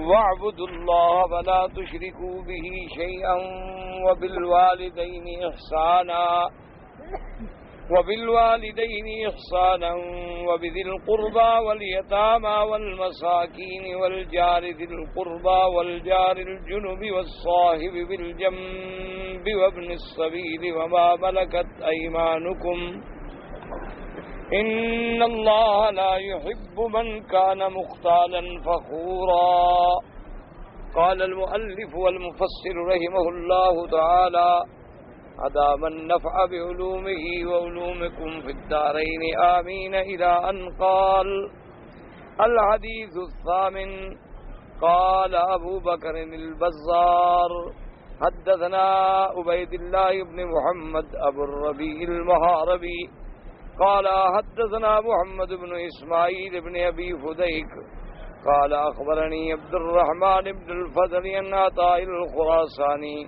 واعبدوا الله ولا تشركوا به شيئا وبالوالدين إحسانا وبذي القربى واليتامى والمساكين والجار ذي القربى والجار الجنب والصاحب بالجنب وابن السبيل وما ملكت أيمانكم إن الله لا يحب من كان مختالا فخورا. قال المؤلف والمفسر رحمه الله تعالى أدام النفع بعلومه وعلومكم في الدارين آمين إلى أن قال. الحديث الثامن. قال أبو بكر البزار حدثنا عبيد الله بن محمد أبو الربيع المحاربي قال حدثنا محمد بن إسماعيل بن أبي فديك قال أخبرني عبد الرحمن بن الفضل عن عطاء الخراساني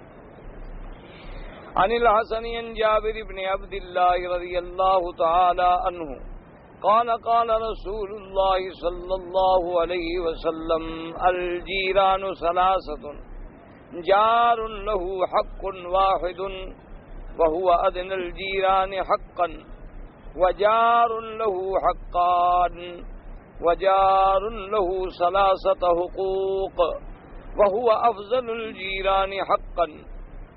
عن الحسن عن جابر بن عبد الله رضي الله تعالى عنه قال قال رسول الله صلى الله عليه وسلم الجيران ثلاثة جار له حق واحد وهو أدنى الجيران حقا وجار له حقان وجار له ثلاثة حقوق وهو أفضل الجيران حقا.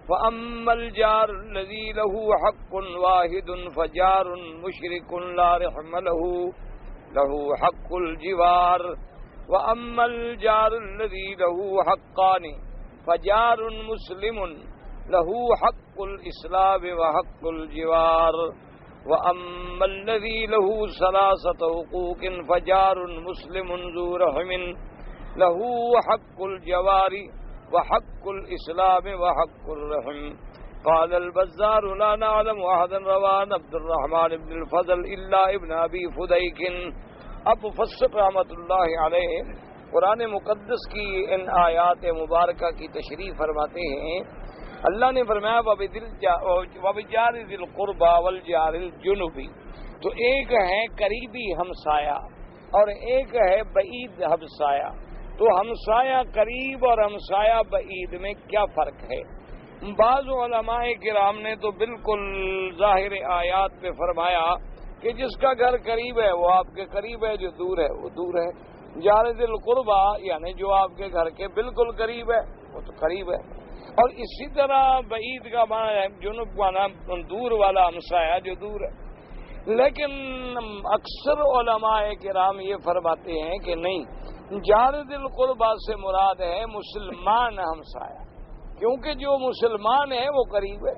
فأما الجار الذي له حق واحد فجار مشرك لا رحم له حق الجوار. وأما الجار الذي له حقان فجار مسلم له حق الإسلام وحق الجوار. وأما الذي له ثلاثة حقوق فجار مسلم ذو رحم له حق الجوار وحق الإسلام وحق الرحم. قال البزار لا نعلم أحدا روى عن عبد الرحمن بن الفضل إلا ابن أبي فديك. اب مفسر رحمۃ اللہ علیہ قرآن مقدس کی ان آیات مبارکہ کی تشریح فرماتے ہیں. اللہ نے فرمایا وبجار ذی القربى والجار الجنبی، تو ایک ہے قریبی ہمسایہ اور ایک ہے بعید ہمسایہ. تو ہمسایہ قریب اور ہمسایہ بعید میں کیا فرق ہے؟ بعض علماء کرام نے تو بالکل ظاہر آیات پہ فرمایا کہ جس کا گھر قریب ہے وہ آپ کے قریب ہے، جو دور ہے وہ دور ہے. جار ذی القربى یعنی جو آپ کے گھر کے بالکل قریب ہے وہ تو قریب ہے. اور اسی طرح بعید کا معنی ہے جنوب کا دور والا ہمسایہ جو دور ہے. لیکن اکثر علماء کرام یہ فرماتے ہیں کہ نہیں، جار ذی القربى سے مراد ہے مسلمان ہمسایہ، کیونکہ جو مسلمان ہے وہ قریب ہے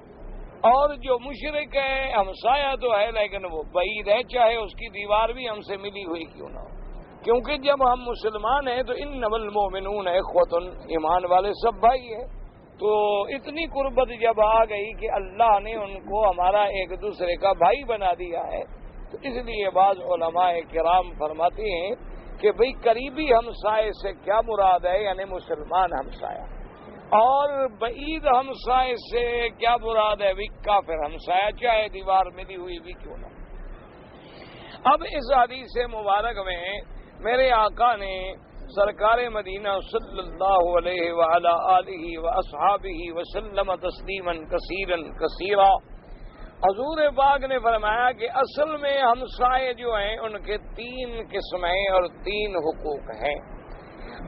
اور جو مشرک ہے ہمسایہ تو ہے لیکن وہ بعید ہے، چاہے اس کی دیوار بھی ہم سے ملی ہوئی کیوں نہ ہو. کیونکہ جب ہم مسلمان ہیں تو انما المؤمنون اخوۃ، ایمان والے سب بھائی ہیں. تو اتنی قربت جب آ گئی کہ اللہ نے ان کو ہمارا ایک دوسرے کا بھائی بنا دیا ہے، تو اس لیے بعض علماء کرام فرماتے ہیں کہ بھئی قریبی ہمسائے سے کیا مراد ہے، یعنی مسلمان ہمسایہ، اور بعید ہمسائے سے کیا مراد ہے، بھئی کافر ہمسایہ، چاہے دیوار ملی ہوئی بھی کیوں نہ. اب اس حدیث مبارک میں میرے آقا نے سرکار مدینہ صلی اللہ علیہ وعلی آلہ واصحابہ وسلم تسلیما کثیرا کثیرا، حضور پاک نے فرمایا کہ اصل میں ہمسائے جو ہیں ان کے 3 قسمیں اور 3 حقوق ہیں.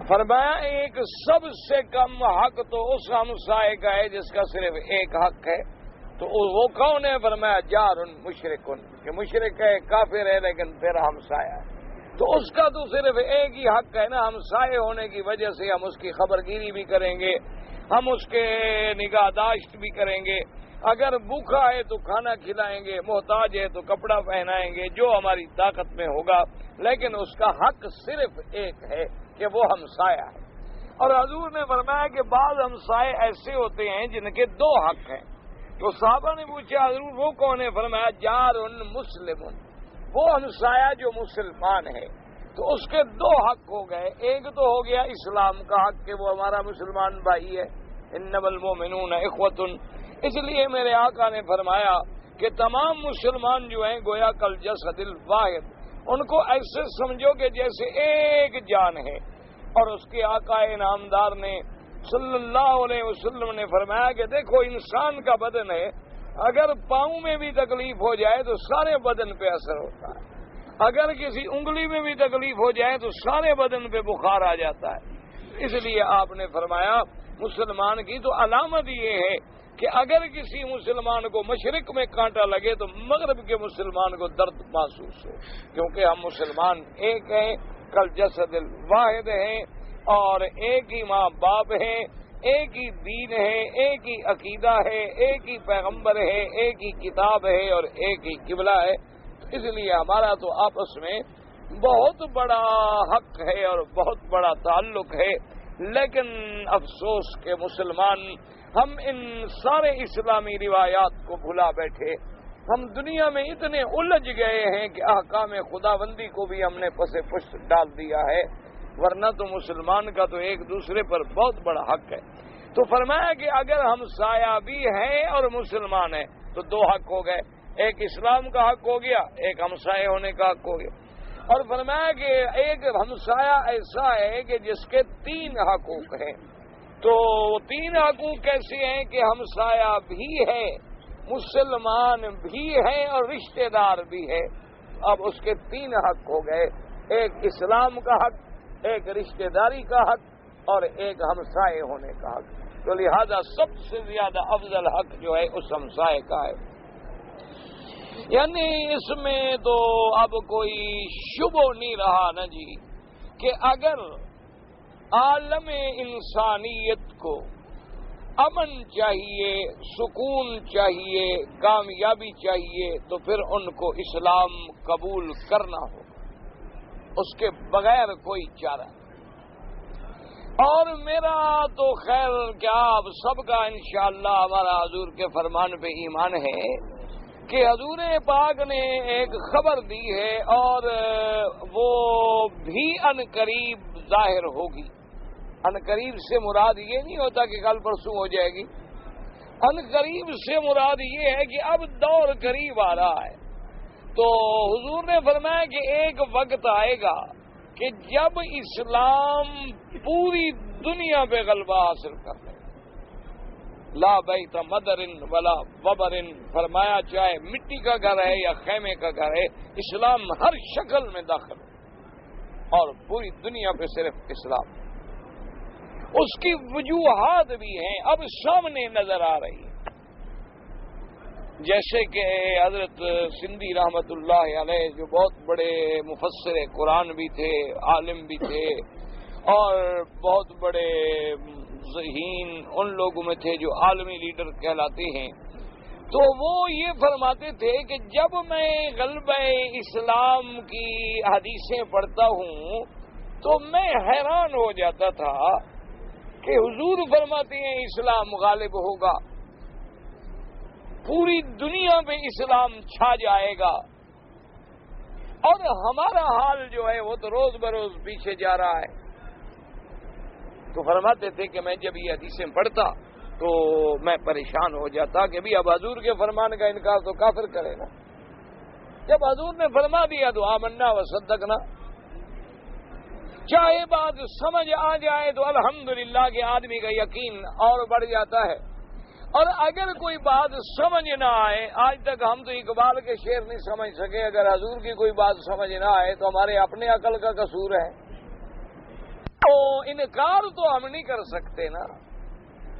فرمایا ایک سب سے کم حق تو اس ہمسائے کا ہے جس کا صرف ایک حق ہے. تو وہ کون ہے؟ فرمایا جار مشرکن، کہ مشرک ہے، کافر ہے لیکن پھر ہمسایہ ہے. تو اس کا تو صرف ایک ہی حق ہے نا، ہمسائے ہونے کی وجہ سے ہم اس کی خبرگیری بھی کریں گے، ہم اس کے نگہداشت بھی کریں گے. اگر بھوکا ہے تو کھانا کھلائیں گے، محتاج ہے تو کپڑا پہنائیں گے، جو ہماری طاقت میں ہوگا. لیکن اس کا حق صرف ایک ہے کہ وہ ہمسایہ ہے. اور حضور نے فرمایا کہ بعض ہمسائے ایسے ہوتے ہیں جن کے 2 حق ہیں. تو صحابہ نے پوچھا حضور وہ کون ہے؟ فرمایا جار مسلم، وہ ہمسایہ جو مسلمان ہے. تو اس کے 2 حق ہو گئے. ایک تو ہو گیا اسلام کا حق کہ وہ ہمارا مسلمان بھائی ہے، انما المؤمنون اخوۃ. اس لیے میرے آقا نے فرمایا کہ تمام مسلمان جو ہیں گویا کل جسد الواحد، ان کو ایسے سمجھو کہ جیسے ایک جان ہے. اور اس کے آقا انعامدار نے صلی اللہ علیہ وسلم نے فرمایا کہ دیکھو انسان کا بدن ہے، اگر پاؤں میں بھی تکلیف ہو جائے تو سارے بدن پہ اثر ہوتا ہے، اگر کسی انگلی میں بھی تکلیف ہو جائے تو سارے بدن پہ بخار آ جاتا ہے. اس لیے آپ نے فرمایا مسلمان کی تو علامت یہ ہے کہ اگر کسی مسلمان کو مشرق میں کانٹا لگے تو مغرب کے مسلمان کو درد محسوس ہو، کیونکہ ہم مسلمان ایک ہیں، کل جسد واحد ہیں، اور ایک ہی ماں باپ ہیں، ایک ہی دین ہے، ایک ہی عقیدہ ہے، ایک ہی پیغمبر ہے، ایک ہی کتاب ہے اور ایک ہی قبلہ ہے. اس لیے ہمارا تو آپس میں بہت بڑا حق ہے اور بہت بڑا تعلق ہے. لیکن افسوس کہ مسلمان ہم ان سارے اسلامی روایات کو بھلا بیٹھے. ہم دنیا میں اتنے الجھ گئے ہیں کہ احکام خداوندی کو بھی ہم نے پس پشت ڈال دیا ہے، ورنہ تو مسلمان کا تو ایک دوسرے پر بہت بڑا حق ہے. تو فرمایا کہ اگر ہم سایہ بھی ہیں اور مسلمان ہیں تو دو حق ہو گئے، ایک اسلام کا حق ہو گیا، ایک ہمسائے ہونے کا حق ہو گیا. اور فرمایا کہ ایک ہمسایہ ایسا ہے کہ جس کے 3 حقوق ہیں. تو 3 حقوق کیسے ہیں کہ ہمسایہ بھی ہے، مسلمان بھی ہے اور رشتہ دار بھی ہے. اب اس کے 3 حق ہو گئے، ایک اسلام کا حق، ایک رشتہ داری کا حق اور ایک ہمسائے ہونے کا حق. تو لہذا سب سے زیادہ افضل حق جو ہے اس ہمسائے کا ہے. یعنی اس میں تو اب کوئی شبہ نہیں رہا نا جی کہ اگر عالم انسانیت کو امن چاہیے، سکون چاہیے، کامیابی چاہیے تو پھر ان کو اسلام قبول کرنا ہوگا، اس کے بغیر کوئی چارہ. اور میرا تو خیر کیا آپ سب کا انشاءاللہ ہمارا حضور کے فرمان پہ ایمان ہے کہ حضور پاک نے ایک خبر دی ہے اور وہ بھی ان قریب ظاہر ہوگی. ان قریب سے مراد یہ نہیں ہوتا کہ کل پرسوں ہو جائے گی. ان قریب سے مراد یہ ہے کہ اب دور قریب آ رہا ہے. تو حضور نے فرمایا کہ ایک وقت آئے گا کہ جب اسلام پوری دنیا پہ غلبہ حاصل کر لے. لا بیت مدر ولا وبر، فرمایا چاہے مٹی کا گھر ہے یا خیمے کا گھر ہے، اسلام ہر شکل میں داخل ہے اور پوری دنیا پہ صرف اسلام. اس کی وجوہات بھی ہیں، اب سامنے نظر آ رہی ہیں. جیسے کہ حضرت سندھی رحمت اللہ علیہ جو بہت بڑے مفسر قرآن بھی تھے، عالم بھی تھے اور بہت بڑے ذہین ان لوگوں میں تھے جو عالمی لیڈر کہلاتے ہیں. تو وہ یہ فرماتے تھے کہ جب میں غلبہ اسلام کی حدیثیں پڑھتا ہوں تو میں حیران ہو جاتا تھا کہ حضور فرماتے ہیں اسلام غالب ہوگا، پوری دنیا پہ اسلام چھا جائے گا، اور ہمارا حال جو ہے وہ تو روز بروز پیچھے جا رہا ہے. تو فرماتے تھے کہ میں جب یہ حدیثیں پڑھتا تو میں پریشان ہو جاتا کہ بھی اب حضور کے فرمان کا انکار تو کافر کرے گا. جب حضور نے فرما دیا تو آمنا و صدقنا، چاہے بات سمجھ آ جائے تو الحمدللہ کہ آدمی کا یقین اور بڑھ جاتا ہے. اور اگر کوئی بات سمجھ نہ آئے، آج تک ہم تو اقبال کے شعر نہیں سمجھ سکے، اگر حضور کی کوئی بات سمجھ نہ آئے تو ہمارے اپنے عقل کا قصور ہے. تو انکار تو ہم نہیں کر سکتے نا.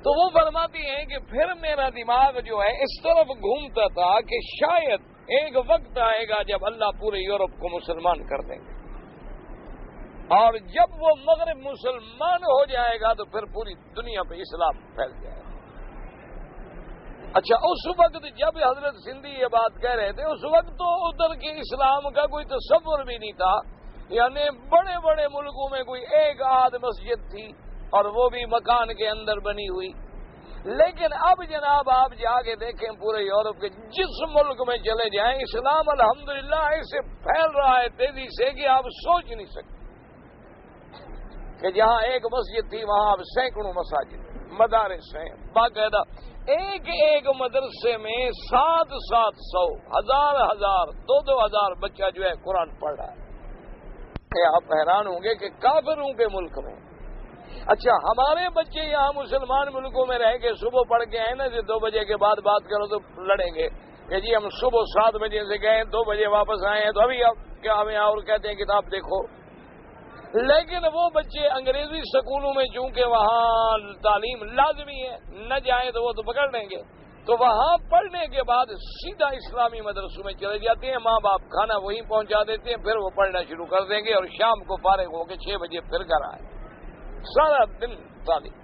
تو وہ فرماتی ہیں کہ پھر میرا دماغ جو ہے اس طرف گھومتا تھا کہ شاید ایک وقت آئے گا جب اللہ پورے یورپ کو مسلمان کر دیں گے، اور جب وہ مغرب مسلمان ہو جائے گا تو پھر پوری دنیا پہ اسلام پھیل جائے گا. اچھا، اس وقت جب حضرت سندھی یہ بات کہہ رہے تھے اس وقت تو ادھر کے اسلام کا کوئی تصور بھی نہیں تھا. یعنی بڑے بڑے ملکوں میں کوئی ایک آدھ مسجد تھی اور وہ بھی مکان کے اندر بنی ہوئی. لیکن اب جناب آپ جا کے دیکھیں پورے یورپ کے جس ملک میں چلے جائیں، اسلام الحمدللہ ایسے پھیل رہا ہے تیزی سے کہ آپ سوچ نہیں سکتے کہ جہاں ایک مسجد تھی وہاں اب سینکڑوں مساجد. مدارس ہیں باقاعدہ، ایک ایک مدرسے میں 700 1000 2000 بچہ جو ہے قرآن پڑھ رہا ہے۔ آپ حیران ہوں گے کہ کافروں کے ملک میں، اچھا ہمارے بچے یہاں مسلمان ملکوں میں رہ کے صبح پڑھ کے آئے نا جی 2 بجے کے بعد بات کرو تو لڑیں گے کہ جی ہم صبح 7 بجے سے گئے 2 بجے واپس آئے ہیں، تو ابھی آپ کیا ہمیں اور کہتے ہیں کتاب دیکھو۔ لیکن وہ بچے انگریزی سکولوں میں چونکہ وہاں تعلیم لازمی ہے، نہ جائیں تو وہ تو پکڑ لیں گے، تو وہاں پڑھنے کے بعد سیدھا اسلامی مدرسوں میں چلے جاتے ہیں، ماں باپ کھانا وہیں پہنچا دیتے ہیں، پھر وہ پڑھنا شروع کر دیں گے اور شام کو فارغ ہو کے 6 بجے پھر گھر آئے، سارا دن تعلیم۔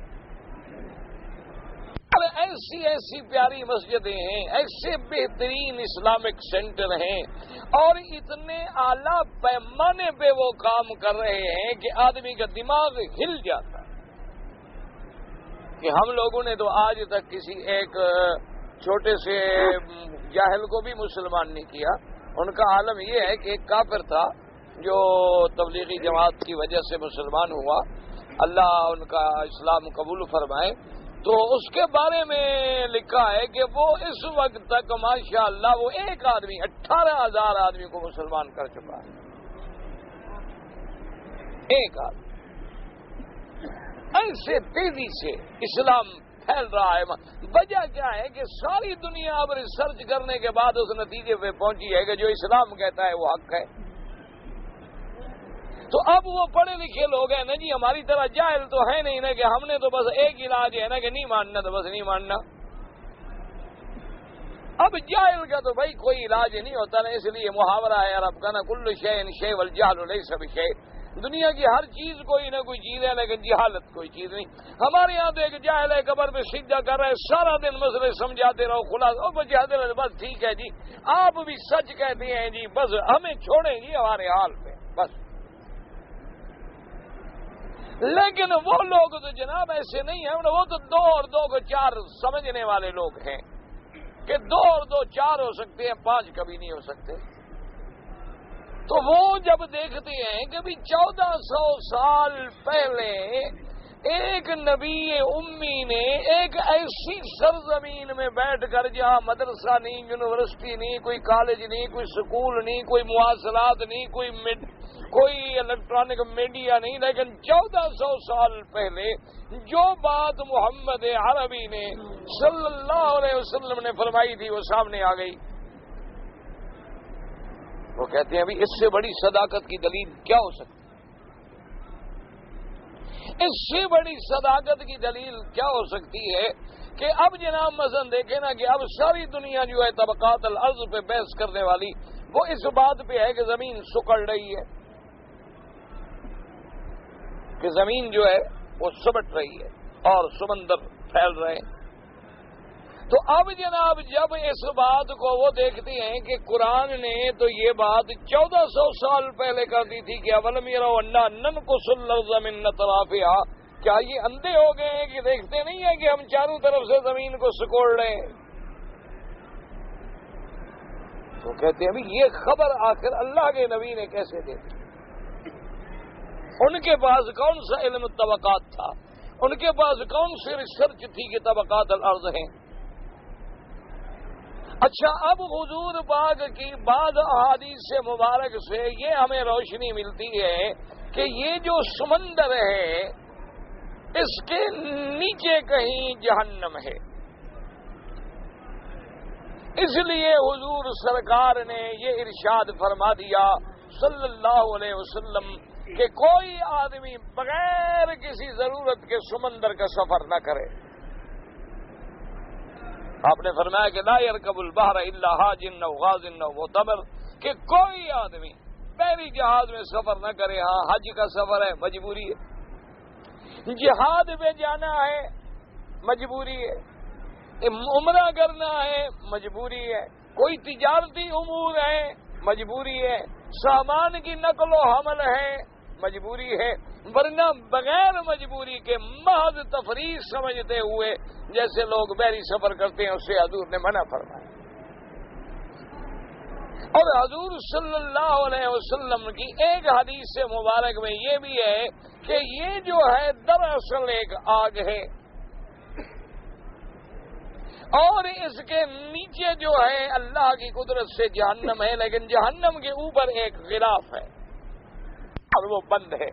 ایسی ایسی پیاری مسجدیں ہیں، ایسے بہترین اسلامک سینٹر ہیں، اور اتنے اعلیٰ پیمانے پہ وہ کام کر رہے ہیں کہ آدمی کا دماغ ہل جاتا ہے کہ ہم لوگوں نے تو آج تک کسی ایک چھوٹے سے جاہل کو بھی مسلمان نہیں کیا۔ ان کا عالم یہ ہے کہ ایک کافر تھا جو تبلیغی جماعت کی وجہ سے مسلمان ہوا، اللہ ان کا اسلام قبول فرمائے، تو اس کے بارے میں لکھا ہے کہ وہ اس وقت تک ماشاءاللہ وہ ایک آدمی 18,000 آدمی کو مسلمان کر چکا ہے، ایک آدمی۔ ایسے تیزی سے اسلام پھیل رہا ہے، وجہ کیا ہے کہ ساری دنیا اب ریسرچ کرنے کے بعد اس نتیجے پہ پہنچی ہے کہ جو اسلام کہتا ہے وہ حق ہے۔ تو اب وہ پڑھے لکھے لوگ ہیں نا جی، ہماری طرح جاہل تو ہے نہیں نا کہ ہم نے تو بس ایک علاج ہے نا کہ نہیں ماننا تو بس نہیں ماننا۔ اب جاہل کا تو بھائی کوئی علاج نہیں ہوتا نا، اس لیے محاورہ ہے عرب کا نا، کل شیء شیء والجہل لیس بشیء، دنیا کی ہر چیز کوئی نہ کوئی چیز ہے لیکن جہالت کوئی چیز نہیں۔ ہمارے یہاں تو ایک جاہل ہے قبر پہ سجدہ کر رہا ہے، سارا دن مسئلے سمجھاتے رہو، خلاصہ بچاتے رہو، بس ٹھیک ہے جی آپ بھی سچ کہتے ہیں جی، بس ہمیں چھوڑیں جی ہمارے حال پہ بس۔ لیکن وہ لوگ تو جناب ایسے نہیں ہیں، وہ تو 2 اور 2 کو 4 سمجھنے والے لوگ ہیں کہ 2 اور 2 4 ہو سکتے ہیں، 5 کبھی نہیں ہو سکتے۔ تو وہ جب دیکھتے ہیں کہ بھی 1400 سال پہلے ایک نبی امی نے ایک ایسی سرزمین میں بیٹھ کر جہاں مدرسہ نہیں، یونیورسٹی نہیں، کوئی کالج نہیں، کوئی سکول نہیں، کوئی مواصلات نہیں، کوئی الیکٹرانک میڈیا نہیں، لیکن 1400 سال پہلے جو بات محمد عربی نے صلی اللہ علیہ وسلم نے فرمائی تھی وہ سامنے آ گئی۔ وہ کہتے ہیں ابھی اس سے بڑی صداقت کی دلیل کیا ہو سکتی؟ اس سے بڑی صداقت کی دلیل کیا ہو سکتی ہے کہ اب جناب مثلا دیکھیں نا کہ اب ساری دنیا جو ہے طبقات الارض پہ بحث کرنے والی وہ اس بات پہ ہے کہ زمین سکڑ رہی ہے، کہ زمین جو ہے وہ سمٹ رہی ہے اور سمندر پھیل رہے ہیں۔ تو اب جناب جب اس بات کو وہ دیکھتے ہیں کہ قرآن نے تو یہ بات 1400 سال پہلے کر دی تھی کہ اولم یروا انا ننقص الارض من اطرافها، کیا یہ اندھے ہو گئے ہیں کہ دیکھتے نہیں ہیں کہ ہم چاروں طرف سے زمین کو سکوڑ رہے ہیں؟ تو کہتے ہیں ابھی یہ خبر آخر اللہ کے نبی نے کیسے دے دی؟ ان کے پاس کون سا علم طبقات تھا؟ ان کے پاس کون سی ریسرچ تھی کہ طبقات الارض ہیں؟ اچھا اب حضور پاک کی بعض احادیث مبارک سے یہ ہمیں روشنی ملتی ہے کہ یہ جو سمندر ہے اس کے نیچے کہیں جہنم ہے، اس لیے حضور سرکار نے یہ ارشاد فرما دیا صلی اللہ علیہ وسلم کہ کوئی آدمی بغیر کسی ضرورت کے سمندر کا سفر نہ کرے۔ آپ نے فرمایا کہ لا يركب البحر الا حاج او غاز او معتمر، کہ کوئی آدمی بحری جہاز میں سفر نہ کرے۔ ہاں حج کا سفر ہے مجبوری ہے، جہاد پہ جانا ہے مجبوری ہے، عمرہ کرنا ہے مجبوری ہے، کوئی تجارتی امور ہے مجبوری ہے، سامان کی نقل و حمل ہے مجبوری ہے، ورنہ بغیر مجبوری کے محض تفریح سمجھتے ہوئے جیسے لوگ بحری سفر کرتے ہیں اس سے حضور نے منع فرمایا۔ اور حضور صلی اللہ علیہ وسلم کی ایک حدیث مبارک میں یہ بھی ہے کہ یہ جو ہے دراصل ایک آگ ہے، اور اس کے نیچے جو ہے اللہ کی قدرت سے جہنم ہے، لیکن جہنم کے اوپر ایک غلاف ہے اور وہ بند ہے۔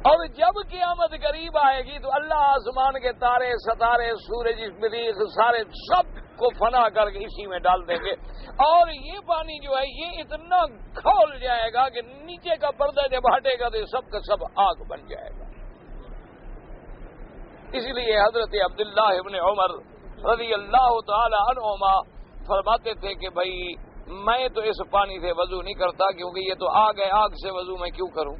اور جب قیامت قریب آئے گی تو اللہ آسمان کے تارے، ستارے، سورج، مریخ سارے سب کو فنا کر کے اسی میں ڈال دیں گے، اور یہ پانی جو ہے یہ اتنا کھول جائے گا کہ نیچے کا پردہ جب ہٹے گا تو یہ سب کا سب آگ بن جائے گا۔ اس لیے حضرت عبداللہ ابن عمر رضی اللہ تعالی عنہما فرماتے تھے کہ بھائی میں تو اس پانی سے وضو نہیں کرتا، کیونکہ یہ تو آگ ہے، آگ سے وضو میں کیوں کروں؟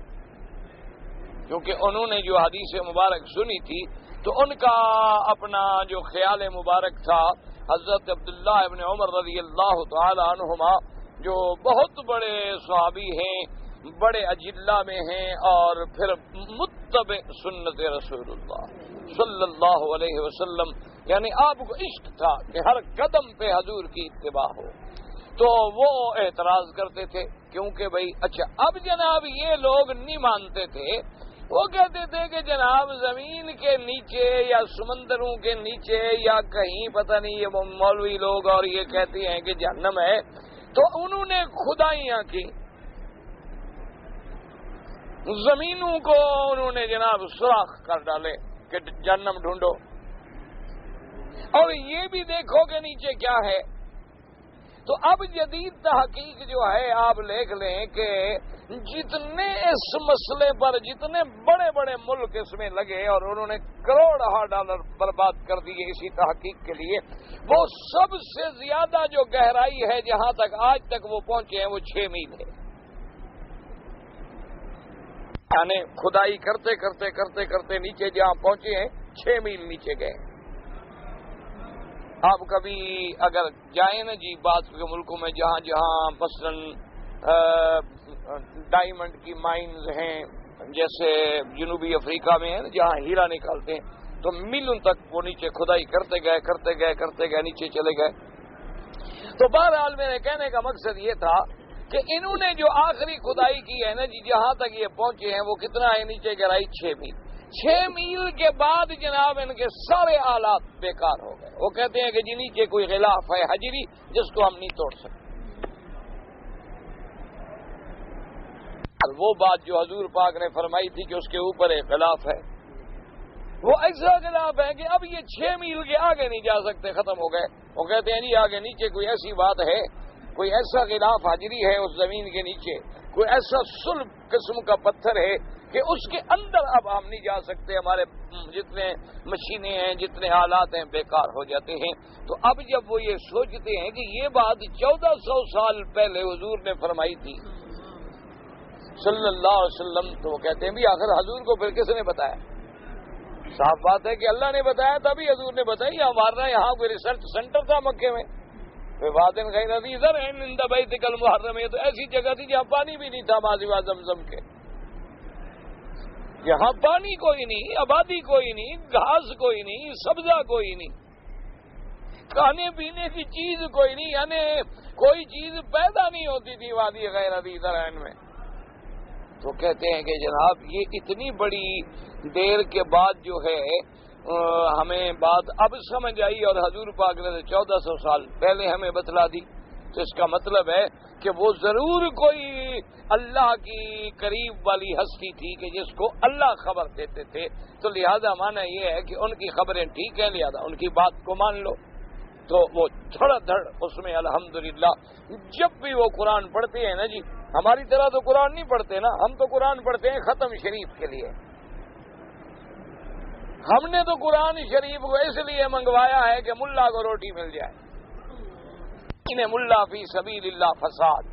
کیونکہ انہوں نے جو حدیث مبارک سنی تھی تو ان کا اپنا جو خیال مبارک تھا، حضرت عبداللہ ابن عمر رضی اللہ تعالی عنہما جو بہت بڑے صحابی ہیں، بڑے اجلہ میں ہیں، اور پھر متبع سنت رسول اللہ صلی اللہ علیہ وسلم، یعنی آپ کو عشق تھا کہ ہر قدم پہ حضور کی اتباع ہو، تو وہ اعتراض کرتے تھے کیونکہ بھائی اچھا اب جناب یہ لوگ نہیں مانتے تھے، وہ کہتے تھے کہ جناب زمین کے نیچے یا سمندروں کے نیچے یا کہیں پتہ نہیں، یہ مولوی لوگ اور یہ کہتے ہیں کہ جہنم ہے، تو انہوں نے خدائیاں کی، زمینوں کو انہوں نے جناب سوراخ کر ڈالے کہ جہنم ڈھونڈو، اور یہ بھی دیکھو کہ نیچے کیا ہے۔ تو اب جدید تحقیق جو ہے آپ لکھ لیں کہ جتنے اس مسئلے پر جتنے بڑے بڑے ملک اس میں لگے اور انہوں نے کروڑ ڈالر برباد کر دیے اسی تحقیق کے لیے، وہ سب سے زیادہ جو گہرائی ہے جہاں تک آج تک وہ پہنچے ہیں وہ 6 میل ہے، یعنی کھدائی کرتے کرتے کرتے کرتے نیچے جہاں پہنچے ہیں 6 میل نیچے گئے۔ آپ کبھی اگر جائیں نا جی بعض کے ملکوں میں جہاں جہاں مثلاً ڈائمنڈ کی مائنز ہیں، جیسے جنوبی افریقہ میں ہے جہاں ہیرا نکالتے ہیں، تو میلوں تک وہ نیچے کھدائی کرتے گئے نیچے چلے گئے۔ تو بہرحال میرے کہنے کا مقصد یہ تھا کہ انہوں نے جو آخری کھدائی کی ہے نا جی جہاں تک یہ پہنچے ہیں وہ کتنا ہے نیچے گہرائی 6 میل۔ 6 میل کے بعد جناب ان کے سارے آلات بیکار ہو گئے۔ وہ کہتے ہیں کہ جی نیچے کوئی غلاف ہے حجری جس کو ہم نہیں توڑ سکتے۔ وہ بات جو حضور پاک نے فرمائی تھی کہ اس کے اوپر ایک غلاف ہے، وہ ایسا غلاف ہے کہ اب یہ 6 میل کے آگے نہیں جا سکتے، ختم ہو گئے۔ وہ کہتے ہیں جی آگے نیچے کوئی ایسی بات ہے، کوئی ایسا غلاف حجری ہے اس زمین کے نیچے، کوئی ایسا صلب قسم کا پتھر ہے کہ اس کے اندر اب ہم نہیں جا سکتے، ہمارے جتنے مشینیں ہیں جتنے آلات ہیں بیکار ہو جاتے ہیں۔ تو اب جب وہ یہ سوچتے ہیں کہ یہ بات 1400 سال پہلے حضور نے فرمائی تھی صلی اللہ علیہ وسلم، تو وہ کہتے ہیں بھی آخر حضور کو پھر کس نے بتایا؟ صاف بات ہے کہ اللہ نے بتایا تبھی حضور نے بتائی، ہمارا یہاں کوئی ریسرچ سینٹر تھا مکے میں، غیر عزیزر عند بیتک المحرم، یہ تو ایسی جگہ تھی جہاں پانی بھی نہیں تھا ماضی زمزم کے، یہاں پانی کوئی نہیں، آبادی کوئی نہیں، گھاس کوئی نہیں، سبزہ کوئی نہیں، کھانے پینے کی چیز کوئی نہیں، یعنی کوئی چیز پیدا نہیں ہوتی تھی وادی غیر عزیزر میں۔ تو کہتے ہیں کہ جناب یہ اتنی بڑی دیر کے بعد جو ہے ہمیں بات اب سمجھ آئی، اور حضور پاک نے 1400 سال پہلے ہمیں بتلا دی، تو اس کا مطلب ہے کہ وہ ضرور کوئی اللہ کی قریب والی ہستی تھی کہ جس کو اللہ خبر دیتے تھے، تو لہذا مانا یہ ہے کہ ان کی خبریں ٹھیک ہیں، لہذا ان کی بات کو مان لو۔ تو وہ دھڑ دھڑ اس میں الحمدللہ جب بھی وہ قرآن پڑھتے ہیں نا جی، ہماری طرح تو قرآن نہیں پڑھتے نا، ہم تو قرآن پڑھتے ہیں ختم شریف کے لیے۔ ہم نے تو قرآن شریف کو اس لیے منگوایا ہے کہ ملا کو روٹی مل جائے، انہیں ملا فی سبیل اللہ فساد،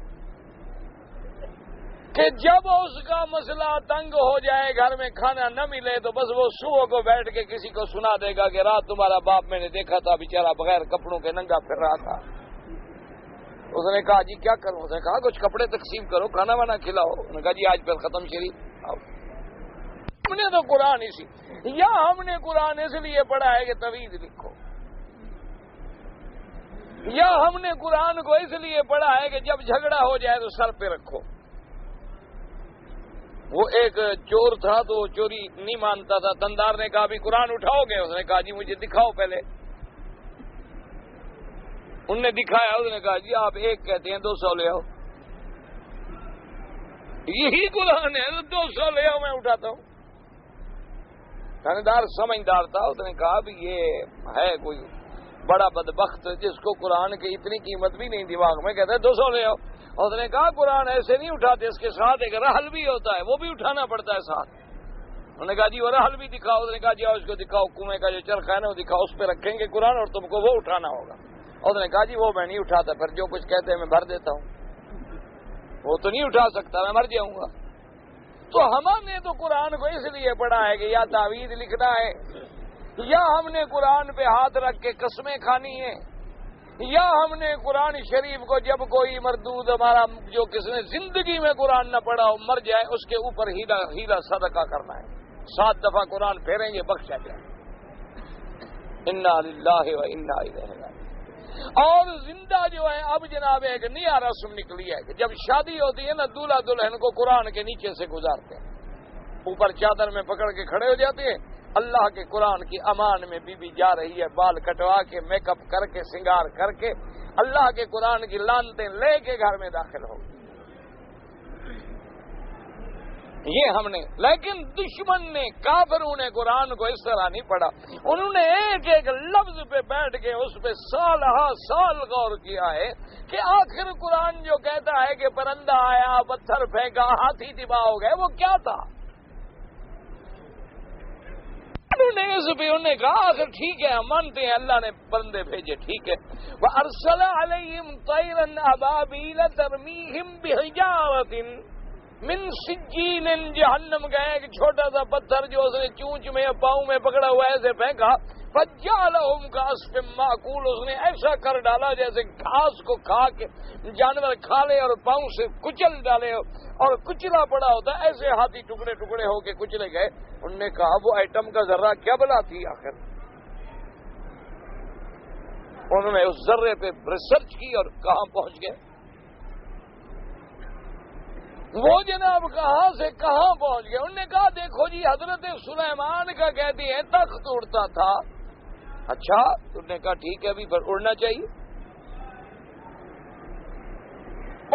کہ جب اس کا مسئلہ تنگ ہو جائے، گھر میں کھانا نہ ملے، تو بس وہ صبح کو بیٹھ کے کسی کو سنا دے گا کہ رات تمہارا باپ میں نے دیکھا تھا بیچارہ بغیر کپڑوں کے ننگا پھر رہا تھا۔ اس نے کہا جی کیا کروں؟ اس نے کہا کچھ کپڑے تقسیم کرو، کھانا وانا کھلاؤ۔ انہوں نے کہا جی آج پھر ختم شریف آؤ۔ ہم نے تو قرآن یا ہم نے قرآن اس لیے پڑھا ہے کہ توحید لکھو، یا ہم نے قرآن کو اس لیے پڑھا ہے کہ جب جھگڑا ہو جائے تو سر پہ رکھو۔ وہ ایک چور تھا تو وہ چوری نہیں مانتا تھا. دندار نے کہا بھی قرآن اٹھاؤ گے؟ اس نے کہا جی مجھے دکھاؤ پہلے. ان نے دکھایا. اس نے کہا جی آپ ایک کہتے ہیں 200 لے آؤ. یہی قرآن ہے 200 لے آؤ میں اٹھاتا ہوں. تھاندار سمجھدار تھا. اس نے کہا بھی یہ ہے کوئی بڑا بدبخت جس کو قرآن کی اتنی قیمت بھی نہیں دماغ میں. کہتے ہیں 200 لے آؤ. اس نے کہا قرآن ایسے نہیں اٹھاتے, اس کے ساتھ ایک رحل بھی ہوتا ہے, وہ بھی اٹھانا پڑتا ہے ساتھ. انہوں نے کہا جی وہ رحل بھی دکھاؤ. اس نے کہا جی آؤ اس کو دکھاؤ, کنویں کا جو چرخا ہے نا وہ دکھاؤ, اس پہ رکھیں گے قرآن اور تم کو وہ اٹھانا ہوگا. اس نے کہا جی وہ میں نہیں اٹھاتا, پھر جو کچھ کہتے ہیں میں بھر دیتا ہوں. وہ تو نہیں اٹھا سکتا, میں مر جاؤں گا. تو ہم نے تو قرآن کو اس لیے پڑھا ہے کہ یا تعویذ لکھنا ہے, یا ہم نے قرآن پہ ہاتھ رکھ کے قسمیں کھانی ہیں, یا ہم نے قرآن شریف کو جب کوئی مردود ہمارا جو کس نے زندگی میں قرآن نہ پڑھا ہو مر جائے اس کے اوپر ہیلا صدقہ کرنا ہے. 7 دفعہ قرآن پھیریں گے بخشا جائے. انا للہ و انا الیہ راجعون. اور زندہ جو ہے اب جناب ایک نیا رسم نکلی ہے کہ جب شادی ہوتی ہے نا دولہا دلہن کو قرآن کے نیچے سے گزارتے ہیں, اوپر چادر میں پکڑ کے کھڑے ہو جاتے ہیں. اللہ کے قرآن کی امان میں بی بی جا رہی ہے, بال کٹوا کے میک اپ کر کے سنگار کر کے اللہ کے قرآن کی لانتیں لے کے گھر میں داخل ہو. یہ ہم نے, لیکن دشمن نے کافروں نے قرآن کو اس طرح نہیں پڑھا. انہوں نے ایک ایک لفظ پہ بیٹھ کے اس پہ سال ہا سال غور کیا ہے کہ آخر قرآن جو کہتا ہے کہ پرندہ آیا, پتھر پھینکا, ہاتھی تباہ ہو گئے, وہ کیا تھا. انہوں نے کہا آخر ٹھیک ہے ہم مانتے ہیں اللہ نے پرندے بھیجے, ٹھیک ہے. وَأَرْسَلَ عَلَيْهِمْ طَيْرًا أَبَابِيلَ تَرْمِيهِمْ بِحِجَارَةٍ من سجیل. جہنم کا ایک چھوٹا سا پتھر جو اس نے چونچ میں پاؤں میں پکڑا ہوا ایسے پھینکا, فَجَّعَلَهُمْ كَعَصْفٍ مَأْكُولٍ. اس نے ایسا کر ڈالا جیسے گھاس کو کھا کے جانور کھا لے اور پاؤں سے کچل ڈالے اور کچلا پڑا ہوتا, ایسے ہاتھی ٹکڑے ٹکڑے ہو کے کچلے گئے. انہوں نے کہا وہ ایٹم کا ذرہ کیا بلا تھی آخر. انہوں نے اس ذرے پہ ریسرچ کی اور کہاں پہنچ گئے. وہ جناب کہاں سے کہاں پہنچ گئے. انہوں نے کہا دیکھو جی حضرت سلیمان کا کہتے ہیں تخت اڑتا تھا. اچھا, انہوں نے کہا ٹھیک ہے ابھی پر اڑنا چاہیے.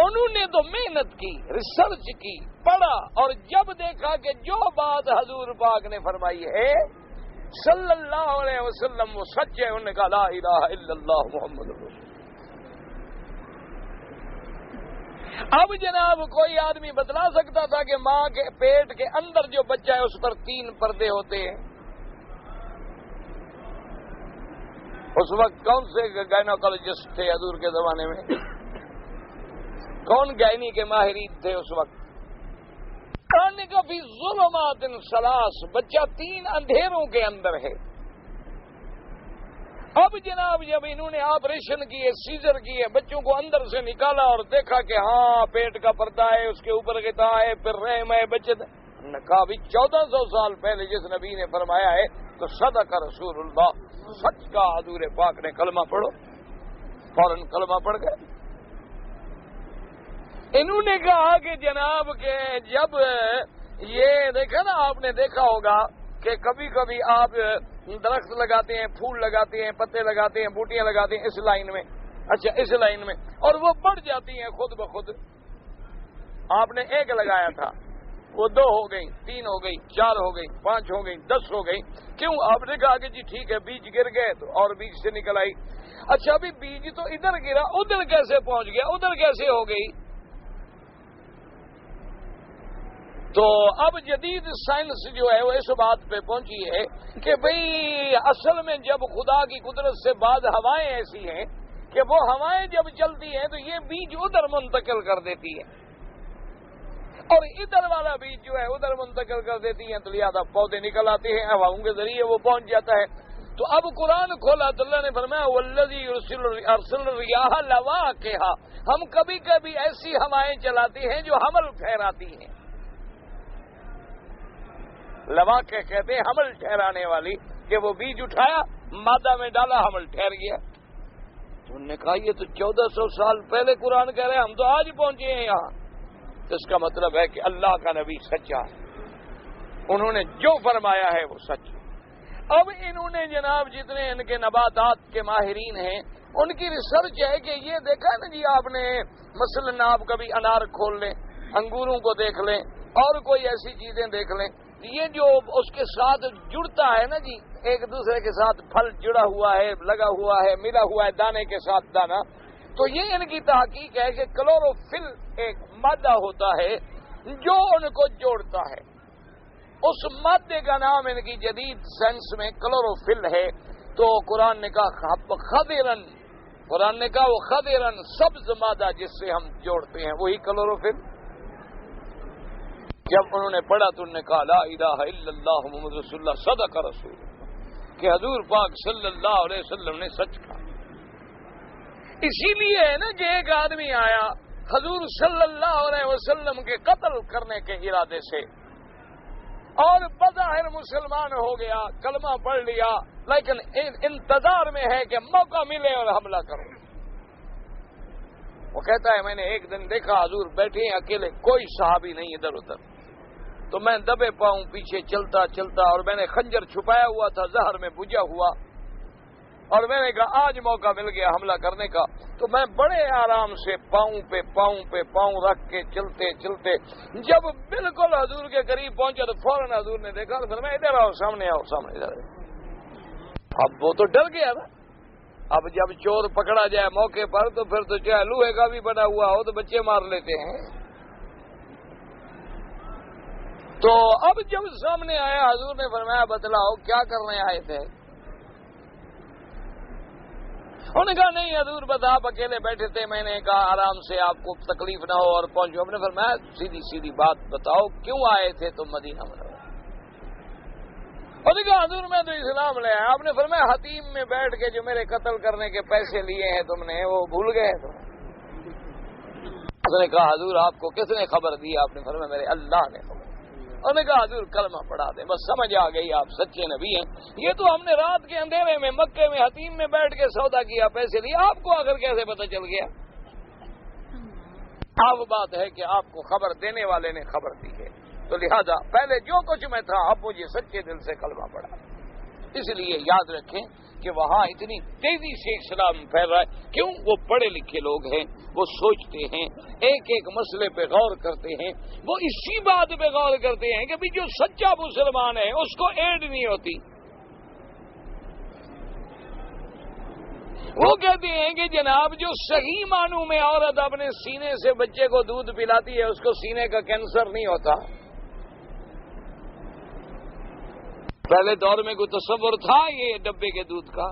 انہوں نے تو محنت کی, ریسرچ کی, پڑھا, اور جب دیکھا کہ جو بات حضور پاک نے فرمائی ہے صلی اللہ علیہ وسلم وہ سچ ہے, انہوں نے کہا لا الہ الا اللہ محمد رسول اللہ. اب جناب کوئی آدمی بتلا سکتا تھا کہ ماں کے پیٹ کے اندر جو بچہ ہے اس پر 3 پردے ہوتے ہیں. اس وقت کون سے گائنوکالوجسٹ تھے حضور کے زمانے میں؟ کون گائنی کے ماہرین تھے اس وقت؟ قرآن کا فی ظلمات ثلاث, بچہ 3 اندھیروں کے اندر ہے. اب جناب جب انہوں نے آپریشن کیے, سیزر کیے, بچوں کو اندر سے نکالا اور دیکھا کہ ہاں پیٹ کا پردہ ہے, اس کے اوپر غطا ہے, پھر رحم ہے, بچے نے کہا بھی 1400 سال پہلے جس نبی نے فرمایا ہے تو صدق رسول اللہ, سچ کا حضور پاک نے, کلمہ پڑھو. فوراً کلمہ پڑھ گئے. انہوں نے کہا کہ جناب کہ جب یہ دیکھا نا, آپ نے دیکھا ہوگا کہ کبھی کبھی آپ درخت لگاتے ہیں, پھول لگاتے ہیں, پتے لگاتے ہیں, بوٹیاں لگاتے ہیں اس لائن میں, اچھا اس لائن میں, اور وہ بڑھ جاتی ہیں خود بخود. آپ نے 1 لگایا تھا, وہ 2 ہو گئی, 3 ہو گئی, 4 ہو گئی, 5 ہو گئی, 10 ہو گئی. کیوں؟ آپ نے کہا کہ جی ٹھیک ہے بیج گر گئے تو اور بیج سے نکل آئی. اچھا ابھی بیج تو ادھر گرا, ادھر کیسے پہنچ گیا, ادھر کیسے ہو گئی؟ تو اب جدید سائنس جو ہے وہ اس بات پہ پہنچی ہے کہ بھئی اصل میں جب خدا کی قدرت سے بعض ہوائیں ایسی ہیں کہ وہ ہوائیں جب چلتی ہیں تو یہ بیج ادھر منتقل کر دیتی ہے اور ادھر والا بیج جو ہے ادھر منتقل کر دیتی ہیں, تو لہٰذا پودے نکل آتے ہیں, ہواؤں کے ذریعے وہ پہنچ جاتا ہے. تو اب قرآن کھولا تو اللہ نے فرمایا والذی ارسل الرياح لواقح, ہم کبھی کبھی ایسی ہوائیں چلاتے ہیں جو حمل ٹھہراتی ہیں. لواقع کہتے ہیں حمل ٹھہرانے والی, کہ وہ بیج اٹھایا, مادہ میں ڈالا, حمل ٹھہر گیا. تو انہوں نے کہا یہ تو 1400 سال پہلے قرآن کہہ رہے ہیں, ہم تو آج پہنچے ہیں یہاں. تو اس کا مطلب ہے کہ اللہ کا نبی سچا ہے، انہوں نے جو فرمایا ہے وہ سچ ہے۔ اب انہوں نے جناب جتنے ان کے نباتات کے ماہرین ہیں ان کی ریسرچ ہے کہ یہ دیکھا نا جی آپ نے، مثلاً آپ کبھی انار کھول لیں، انگوروں کو دیکھ لیں اور کوئی ایسی چیزیں دیکھ لیں، یہ جو اس کے ساتھ جڑتا ہے نا جی، ایک دوسرے کے ساتھ پھل جڑا ہوا ہے، لگا ہوا ہے، ملا ہوا ہے دانے کے ساتھ دانہ، تو یہ ان کی تحقیق ہے کہ کلوروفل ایک مادہ ہوتا ہے جو ان کو جوڑتا ہے، اس مادے کا نام ان کی جدید سائنس میں کلوروفل ہے۔ تو قرآن نے کہا خضرن، قرآن نے کہا وہ خضرن سبز مادہ جس سے ہم جوڑتے ہیں وہی کلوروفل۔ جب انہوں نے پڑھا تو انہوں نے کہا لا الہ الا اللہ محمد رسول اللہ صدق رسول اللہ، کہ حضور پاک صلی اللہ علیہ وسلم نے سچ کہا۔ اسی لیے ہے نا کہ ایک آدمی آیا حضور صلی اللہ علیہ وسلم کے قتل کرنے کے ارادے سے اور بظاہر مسلمان ہو گیا، کلمہ پڑھ لیا، لیکن انتظار میں ہے کہ موقع ملے اور حملہ کرو۔ وہ کہتا ہے میں نے ایک دن دیکھا حضور بیٹھے ہیں اکیلے، کوئی صحابی نہیں ادھر ادھر، تو میں دبے پاؤں پیچھے چلتا چلتا، اور میں نے خنجر چھپایا ہوا تھا زہر میں بجھا ہوا، اور میں نے کہا آج موقع مل گیا حملہ کرنے کا، تو میں بڑے آرام سے پاؤں پہ پاؤں رکھ کے چلتے چلتے جب بالکل حضور کے قریب پہنچا تو فوراً حضور نے دیکھا تو میں ادھر آؤ، سامنے آؤ، سامنے ادھر۔ اب وہ تو ڈر گیا نا، اب جب چور پکڑا جائے موقع پر تو پھر تو چاہے لوہے کا بھی بنا ہوا ہو تو بچے مار لیتے ہیں۔ تو اب جب سامنے آیا حضور نے فرمایا بتلاؤ کیا کرنے آئے تھے؟ انہوں نے کہا نہیں حضور بس آپ اکیلے بیٹھے تھے، میں نے کہا آرام سے آپ کو تکلیف نہ ہو اور پہنچو۔ ہم نے فرمایا سیدھی سیدھی بات بتاؤ کیوں آئے تھے تم مدینہ منورہ؟ انہوں نے کہا حضور میں تو اسلام لے آیا۔ آپ نے فرمایا حتیم میں بیٹھ کے جو میرے قتل کرنے کے پیسے لیے ہیں تم نے وہ بھول گئے تو؟ اس نے کہا حضور آپ کو کس نے خبر دی؟ آپ نے فرمایا میرے اللہ نے خبر۔ انہوں نے کہا حضور کلمہ پڑھا دیں، بس سمجھ آ گئی آپ سچے نبی ہیں۔ یہ تو ہم نے رات کے اندھیرے میں مکے میں حتیم میں بیٹھ کے سودا کیا، پیسے لیے، آپ کو آخر کیسے پتہ چل گیا؟ اب بات ہے کہ آپ کو خبر دینے والے نے خبر دی ہے، تو لہذا پہلے جو کچھ میں تھا اب مجھے سچے دل سے کلمہ پڑھا۔ اس لیے یاد رکھیں کہ وہاں اتنی تیزی سے اسلام پھیل رہا ہے، کیوں؟ وہ پڑھے لکھے لوگ ہیں، وہ سوچتے ہیں، ایک ایک مسئلے پہ غور کرتے ہیں، وہ اسی بات پہ غور کرتے ہیں کہ بھی جو سچا مسلمان ہے اس کو ایڈ نہیں ہوتی۔ وہ کہتے ہیں کہ جناب جو صحیح معنوں میں عورت اپنے سینے سے بچے کو دودھ پلاتی ہے اس کو سینے کا کینسر نہیں ہوتا۔ پہلے دور میں کوئی تصور تھا یہ ڈبے کے دودھ کا؟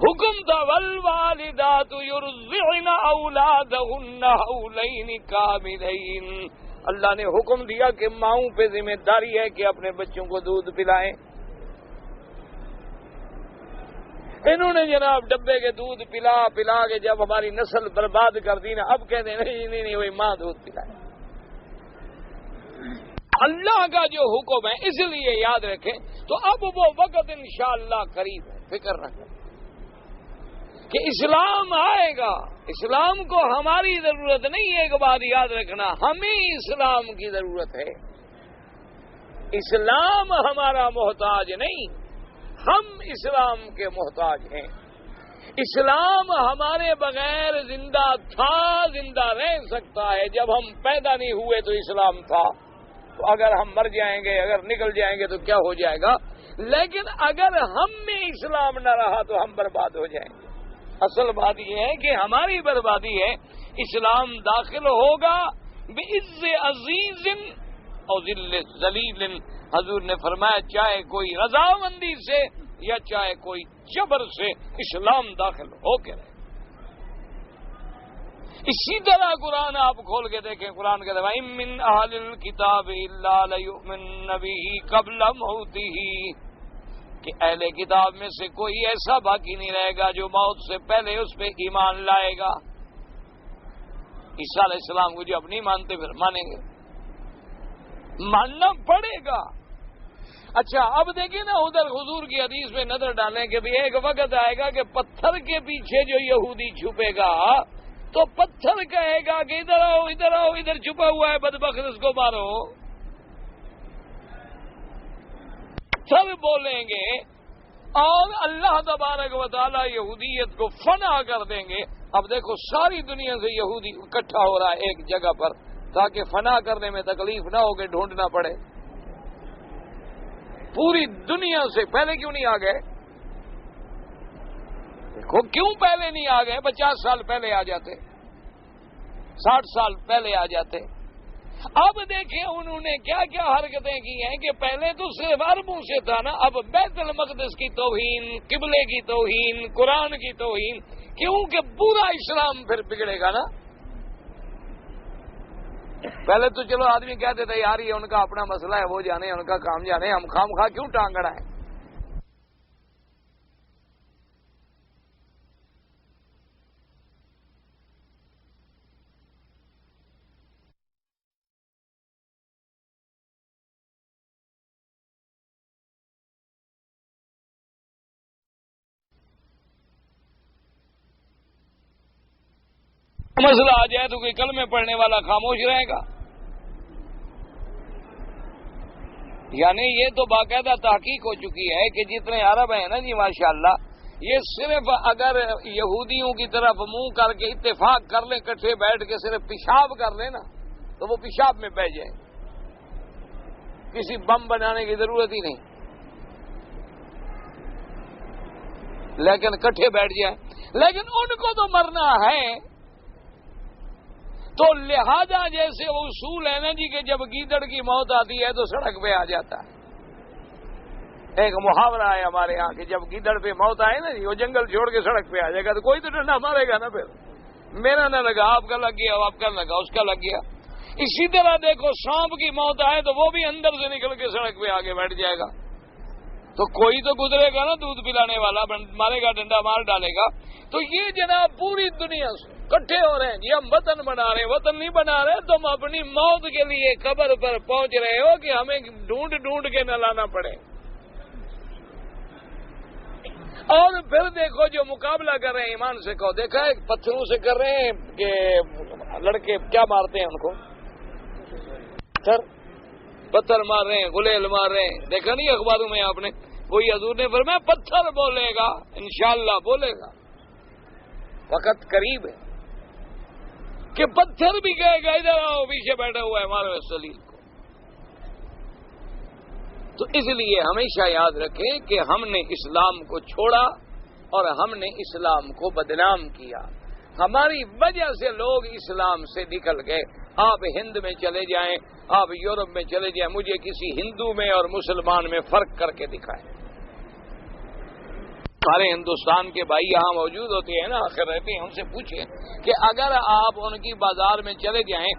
حکم تھا والوالدات یرضعن اولادهن حولین کاملین، اللہ نے حکم دیا کہ ماؤں پہ ذمہ داری ہے کہ اپنے بچوں کو دودھ پلائیں۔ انہوں نے جناب ڈبے کے دودھ پلا کے جب ہماری نسل برباد کر دی نا، اب کہتے ہیں نہیں وہی ماں دودھ پلائے۔ اللہ کا جو حکم ہے اس لیے یاد رکھیں، تو اب وہ وقت انشاءاللہ قریب ہے، فکر نہ کریں کہ اسلام آئے گا۔ اسلام کو ہماری ضرورت نہیں ہے، ایک بات یاد رکھنا، ہمیں اسلام کی ضرورت ہے۔ اسلام ہمارا محتاج نہیں، ہم اسلام کے محتاج ہیں۔ اسلام ہمارے بغیر زندہ تھا، زندہ رہ سکتا ہے۔ جب ہم پیدا نہیں ہوئے تو اسلام تھا، تو اگر ہم مر جائیں گے، اگر نکل جائیں گے تو کیا ہو جائے گا؟ لیکن اگر ہم میں اسلام نہ رہا تو ہم برباد ہو جائیں گے۔ اصل بات یہ ہے کہ ہماری بربادی ہے، اسلام داخل ہوگا بعز عزیز اور ذل ذلیل۔ حضور نے فرمایا چاہے کوئی رضامندی سے یا چاہے کوئی جبر سے اسلام داخل ہو کے رہے۔ اسی طرح قرآن آپ کھول کے دیکھیں، قرآن کے وَإِن مِّنْ أَهْلِ الْكِتَابِ إِلَّا لَيُؤْمِنَّ بِهِ قَبْلَ مَوْتِهِ، کہ اہل کتاب میں سے کوئی ایسا باقی نہیں رہے گا جو موت سے پہلے اس پہ ایمان لائے گا۔ عیسیٰ علیہ السلام کو جو اب نہیں مانتے پھر مانیں گے، ماننا پڑے گا۔ اچھا اب دیکھیں نا ادھر حضور کی حدیث میں نظر ڈالیں کہ بھی ایک وقت آئے گا کہ پتھر کے پیچھے جو یہودی چھپے گا تو پتھر کہے گا کہ ادھر آؤ ادھر آؤ، ادھر چھپا ہوا ہے بدبخت، اس کو مارو۔ پتھر بولیں گے اور اللہ تبارک و تعالی یہودیت کو فنا کر دیں گے۔ اب دیکھو ساری دنیا سے یہودی اکٹھا ہو رہا ہے ایک جگہ پر تاکہ فنا کرنے میں تکلیف نہ ہو کے ڈھونڈنا پڑے۔ پوری دنیا سے پہلے کیوں نہیں آ گئے؟ دیکھو کیوں پہلے نہیں آ گئے؟ 50 سال پہلے آ جاتے، 60 سال پہلے آ جاتے۔ اب دیکھیں انہوں نے کیا کیا حرکتیں کی ہیں کہ پہلے تو صرف عربوں سے تھا نا، اب بیت المقدس کی توہین، قبلے کی توہین، قرآن کی توہین، کیونکہ پورا اسلام پھر بگڑے گا نا۔ پہلے تو چلو آدمی کہتے تھے یار یہ ان کا اپنا مسئلہ ہے، وہ جانے ان کا کام جانے، ہم خام خواہ کیوں ٹانگ اڑائیں۔ مسئلہ آ جائے تو کوئی کلمے پڑھنے والا خاموش رہے گا؟ یعنی یہ تو باقاعدہ تحقیق ہو چکی ہے کہ جتنے عرب ہیں نا جی ماشاءاللہ، یہ صرف اگر یہودیوں کی طرف منہ کر کے اتفاق کر لیں، کٹھے بیٹھ کے صرف پیشاب کر لیں نا تو وہ پیشاب میں بہ جائیں، کسی بم بنانے کی ضرورت ہی نہیں، لیکن کٹھے بیٹھ جائیں۔ لیکن ان کو تو مرنا ہے، تو لہذا جیسے وہ اصول ہے نا جی کہ جب گیدڑ کی موت آتی ہے تو سڑک پہ آ جاتا ہے۔ ایک محاورہ ہے ہمارے ہاں کہ جب گیدڑ پہ موت آئے نا جی وہ جنگل چھوڑ کے سڑک پہ آ جائے گا، تو کوئی تو ڈنڈا مارے گا نا، پھر میرا نہ لگا آپ کا لگ گیا، آپ کا لگا اس کا لگ گیا۔ اسی طرح دیکھو سانپ کی موت آئے تو وہ بھی اندر سے نکل کے سڑک پہ آگے بیٹھ جائے گا، تو کوئی تو گزرے گا نا دودھ پلانے والا، مارے گا، ڈنڈا مار ڈالے گا۔ تو یہ جناب پوری دنیا سے کٹھے ہو رہے ہیں جی، ہم وطن بنا رہے ہیں، وطن نہیں بنا رہے، تم اپنی موت کے لیے قبر پر پہنچ رہے ہو کہ ہمیں ڈھونڈ ڈھونڈ کے نہ لانا پڑے۔ اور پھر دیکھو جو مقابلہ کر رہے ہیں ایمان سے کہو، دیکھا ہے پتھروں سے کر رہے ہیں کہ لڑکے کیا مارتے ہیں ان کو، پتھر مار رہے ہیں، غلیل مار رہے ہیں، دیکھا نہیں اخباروں میں آپ نے؟ وہی حضور نے فرمایا پتھر بولے گا انشاءاللہ بولے گا، وقت قریب ہے کہ پتھر بھی کہے گا ادھر آؤ، پیچھے بیٹھا ہوا ہے مارو سلیل کو۔ تو اس لیے ہمیشہ یاد رکھیں کہ ہم نے اسلام کو چھوڑا اور ہم نے اسلام کو بدنام کیا، ہماری وجہ سے لوگ اسلام سے نکل گئے۔ آپ ہند میں چلے جائیں، آپ یورپ میں چلے جائیں، مجھے کسی ہندو میں اور مسلمان میں فرق کر کے دکھائیں۔ ہمارے ہندوستان کے بھائی یہاں موجود ہوتے ہیں نا، آخر رہتے ہیں، ان سے پوچھیں کہ اگر آپ ان کی بازار میں چلے جائیں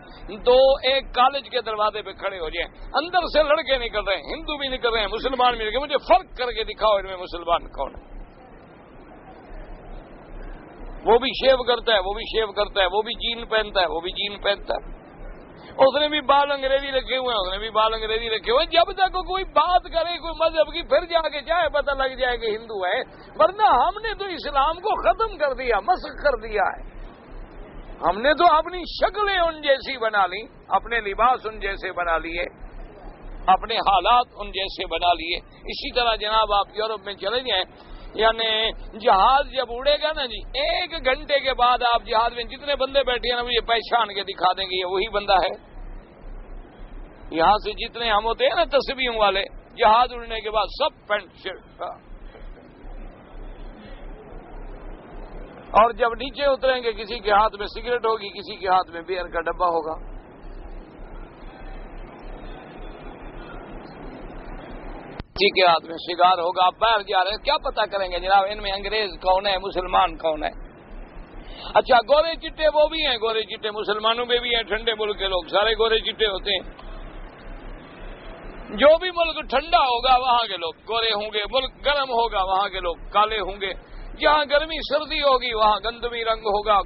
تو ایک کالج کے دروازے پہ کھڑے ہو جائیں، اندر سے لڑکے نکل رہے ہیں، ہندو بھی نکل رہے ہیں، مسلمان بھی نکل رہے ہیں، مجھے فرق کر کے دکھاؤ ان میں مسلمان کون ہے۔ وہ بھی شیو کرتا ہے، وہ بھی شیو کرتا ہے، وہ بھی جین پہنتا ہے، وہ بھی جین پہنتا ہے، اس نے بھی بال انگریزی رکھے ہوئے ہیں، اس نے بھی بال انگریزی رکھے ہوئے ہیں۔ جب تک کوئی بات کرے کوئی مذہب کی پھر جا کے چاہے پتہ لگ جائے کہ ہندو ہے، ورنہ ہم نے تو اسلام کو ختم کر دیا، مسخ کر دیا ہے۔ ہم نے تو اپنی شکلیں ان جیسی بنا لی، اپنے لباس ان جیسے بنا لیے، اپنے حالات ان جیسے بنا لیے۔ اسی طرح جناب آپ یورپ میں چلے جائیں، یعنی جہاز جب اڑے گا نا جی، 1 گھنٹے کے بعد آپ جہاز میں جتنے بندے بیٹھے ہیں نا مجھے پہچان کے دکھا دیں گے یہ وہی بندہ ہے۔ یہاں سے جتنے ہم ہوتے ہیں نا تسبیحوں والے، جہاز اڑنے کے بعد سب پینٹ شرٹ، اور جب نیچے اتریں گے کسی کے ہاتھ میں سگریٹ ہوگی، کسی کے ہاتھ میں بیئر کا ڈبہ ہوگا۔ کسی کے ہاتھ میں سگار ہوگا۔ آپ باہر جا رہے ہیں کیا پتہ کریں گے جناب ان میں انگریز کون ہے، مسلمان کون ہے؟ اچھا گورے چٹے وہ بھی ہیں، گورے چٹے مسلمانوں میں بھی ہیں، ٹھنڈے ملک کے لوگ سارے گورے چٹے ہوتے ہیں۔ جو بھی ملک ٹھنڈا ہوگا وہاں کے لوگ گورے ہوں گے، ملک گرم ہوگا وہاں کے لوگ کالے ہوں گے، جہاں گرمی سردی ہوگی وہاں گندمی رنگ ہوگا،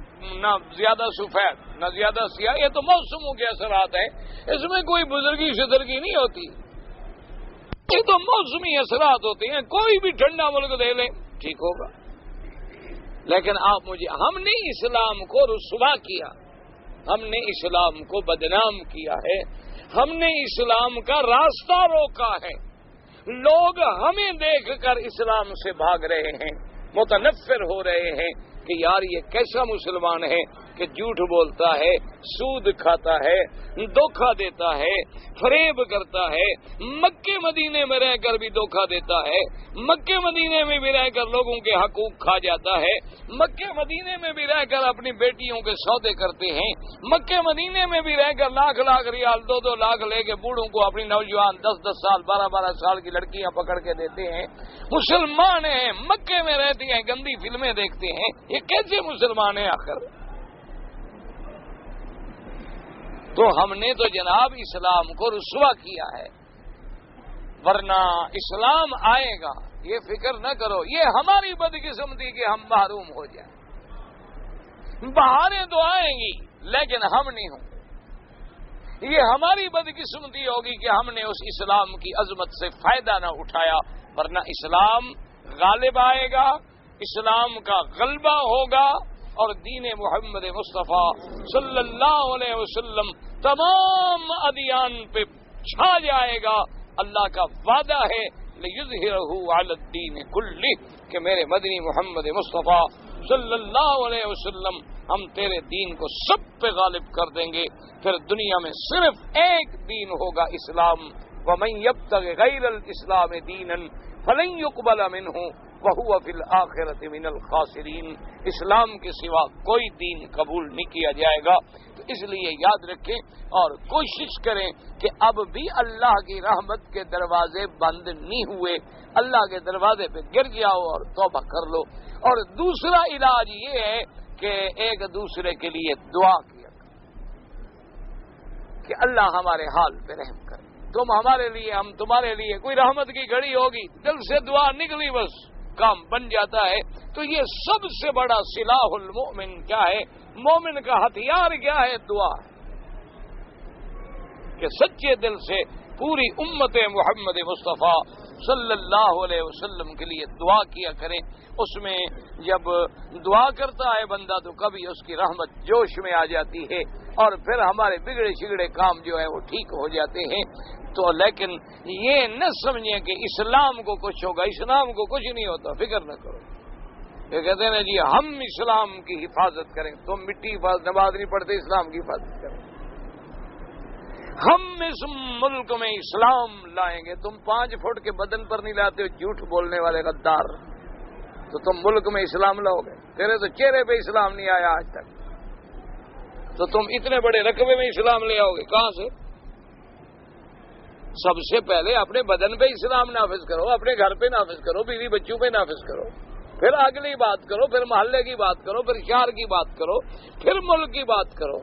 نہ زیادہ سفید نہ زیادہ سیاہ۔ یہ تو موسموں کے اثرات ہیں، اس میں کوئی بزرگی شدرگی نہیں ہوتی، یہ تو موسمی اثرات ہوتے ہیں۔ کوئی بھی ٹھنڈا ملک دے لیں ٹھیک ہوگا، لیکن آپ مجھے، ہم نے اسلام کو رسوا کیا، ہم نے اسلام کو بدنام کیا ہے، ہم نے اسلام کا راستہ روکا ہے، لوگ ہمیں دیکھ کر اسلام سے بھاگ رہے ہیں، متنفر ہو رہے ہیں کہ یار یہ کیسا مسلمان ہے کہ جھوٹ بولتا ہے، سود کھاتا ہے، دھوکہ دیتا ہے، فریب کرتا ہے، مکے مدینے میں رہ کر بھی دھوکہ دیتا ہے، مکے مدینے میں بھی رہ کر لوگوں کے حقوق کھا جاتا ہے، مکے مدینے میں بھی رہ کر اپنی بیٹیوں کے سودے کرتے ہیں، مکے مدینے میں بھی رہ کر لاکھ لاکھ ریال 2-2 لاکھ لے کے بوڑھوں کو اپنی نوجوان 10-10 سال 12-12 سال کی لڑکیاں پکڑ کے دیتے ہیں، مسلمان ہیں، مکے میں رہتے ہیں، گندی فلمیں دیکھتے ہیں، یہ کیسے مسلمان ہیں آخر؟ تو ہم نے تو جناب اسلام کو رسوا کیا ہے، ورنہ اسلام آئے گا، یہ فکر نہ کرو، یہ ہماری بدقسمتی کہ ہم محروم ہو جائیں، بہاریں تو آئیں گی لیکن ہم نہیں ہوں گے، یہ ہماری بدقسمتی ہوگی کہ ہم نے اس اسلام کی عظمت سے فائدہ نہ اٹھایا، ورنہ اسلام غالب آئے گا، اسلام کا غلبہ ہوگا، اور دین محمد مصطفیٰ صلی اللہ علیہ وسلم تمام ادیان پہ چھا جائے گا۔ اللہ کا وعدہ ہے لِيُظْهِرَهُ عَلَى الدِّينِ كُلِّهِ کہ میرے مدنی محمد مصطفیٰ صلی اللہ علیہ وسلم ہم تیرے دین کو سب پہ غالب کر دیں گے، پھر دنیا میں صرف ایک دین ہوگا، اسلام۔ وَمَن يَبْتَغِ غَيْرَ الْإِسْلَامِ دِينًا فَلَن يُقْبَلَ مِنْهُ وَهُوَ فِي الْآخِرَةِ مِنَ الْخَاسِرِينَ، اسلام کے سوا کوئی دین قبول نہیں کیا جائے گا۔ تو اس لیے یاد رکھیں اور کوشش کریں کہ اب بھی اللہ کی رحمت کے دروازے بند نہیں ہوئے، اللہ کے دروازے پہ گر جاؤ اور توبہ کر لو۔ اور دوسرا علاج یہ ہے کہ ایک دوسرے کے لیے دعا کیا کہ اللہ ہمارے حال پہ رحم کرے، تم ہمارے لیے، ہم تمہارے لیے، کوئی رحمت کی گھڑی ہوگی، دل سے دعا نکلی بس کام بن جاتا ہے۔ تو یہ سب سے بڑا سلاح المؤمن کیا ہے؟ مومن کا ہتھیار کیا ہے؟ دعا، کہ سچے دل سے پوری امت محمد مصطفیٰ صلی اللہ علیہ وسلم کے لیے دعا کیا کریں۔ اس میں جب دعا کرتا ہے بندہ تو کبھی اس کی رحمت جوش میں آ جاتی ہے اور پھر ہمارے بگڑے شگڑے کام جو ہے وہ ٹھیک ہو جاتے ہیں۔ تو لیکن یہ نہ سمجھیں کہ اسلام کو کچھ ہوگا، اسلام کو کچھ نہیں ہوتا، فکر نہ کرو۔ یہ کہتے ہیں نا جی ہم اسلام کی حفاظت کریں، تم مٹی نماز نہیں پڑھتے، اسلام کی حفاظت کریں، ہم اس ملک میں اسلام لائیں گے، تم 5 فٹ کے بدن پر نہیں لاتے ہو، جھوٹ بولنے والے غدار، تو تم ملک میں اسلام لاؤ گے؟ تیرے تو چہرے پہ اسلام نہیں آیا آج تک، تو تم اتنے بڑے رقبے میں اسلام لے آؤ گے کہاں سے؟ سب سے پہلے اپنے بدن پہ اسلام نافذ کرو، اپنے گھر پہ نافذ کرو، بیوی بچوں پہ نافذ کرو، پھر اگلی بات کرو، پھر محلے کی بات کرو، پھر شہر کی بات کرو، پھر ملک کی بات کرو۔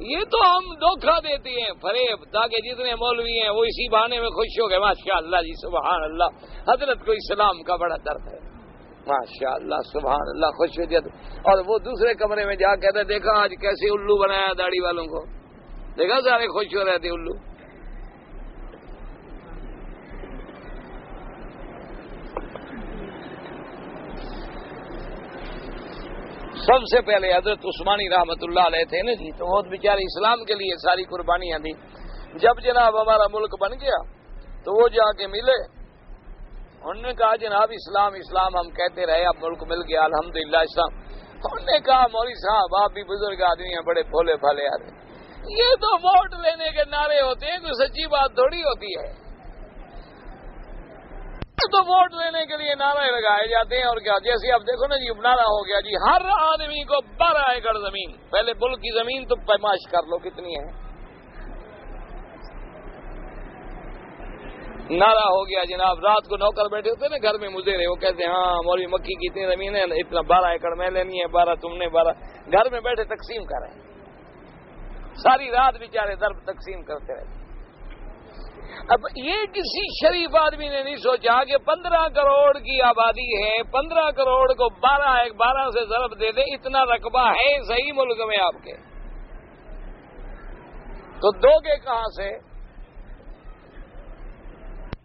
یہ تو ہم دھوکہ دیتے ہیں، فریب، تاکہ جتنے مولوی ہیں وہ اسی بہانے میں خوش ہو گئے، ماشاء اللہ جی سبحان اللہ، حضرت کو اسلام کا بڑا درد ہے، ماشاء اللہ سبحان اللہ، خوش ہو جاتے، اور وہ دوسرے کمرے میں جا کہتے دیکھا آج کیسے الو بنایا داڑھی والوں کو، دیکھا سارے خوش ہو رہے تھے الو۔ سب سے پہلے حضرت عثمانی رحمت اللہ علیہ تھے نا جی، تو وہ بیچارے اسلام کے لیے ساری قربانیاں دی۔ جب جناب ہمارا ملک بن گیا تو وہ جا کے ملے، انہوں نے کہا جناب اسلام اسلام ہم کہتے رہے، اب ملک مل گیا الحمدللہ اسلام۔ انہوں نے کہا مولوی صاحب آپ بھی بزرگ آدمی ہیں، بڑے بھولے بھالے آدمی، یہ تو ووٹ لینے کے نعرے ہوتے ہیں، کوئی سچی بات تھوڑی ہوتی ہے، تو ووٹ لینے کے لیے نعرے لگائے جاتے ہیں۔ اور کیا، جیسے اب دیکھو نا جی نعرہ ہو گیا جی ہر آدمی کو 12 ایکڑ زمین، پہلے ملک کی زمین تو پیمائش کر لو کتنی ہے، نعرہ ہو گیا جناب۔ رات کو نوکر بیٹھے ہوتے نا گھر میں مزے وہ کہتے ہیں ہاں مولوی مکی کی اتنی زمین ہے، اتنا 12 ایکڑ میں لینی ہے، 12 تم نے، 12 گھر میں بیٹھے تقسیم کر رہے ہیں، ساری رات بیچارے درب تقسیم کرتے رہتے۔ اب یہ کسی شریف آدمی نے نہیں سوچا کہ 15 کروڑ کی آبادی ہے، 15 کروڑ کو 12 سے ضرب دے دے، اتنا رقبہ ہے صحیح ملک میں آپ کے، تو دو گے کہاں سے؟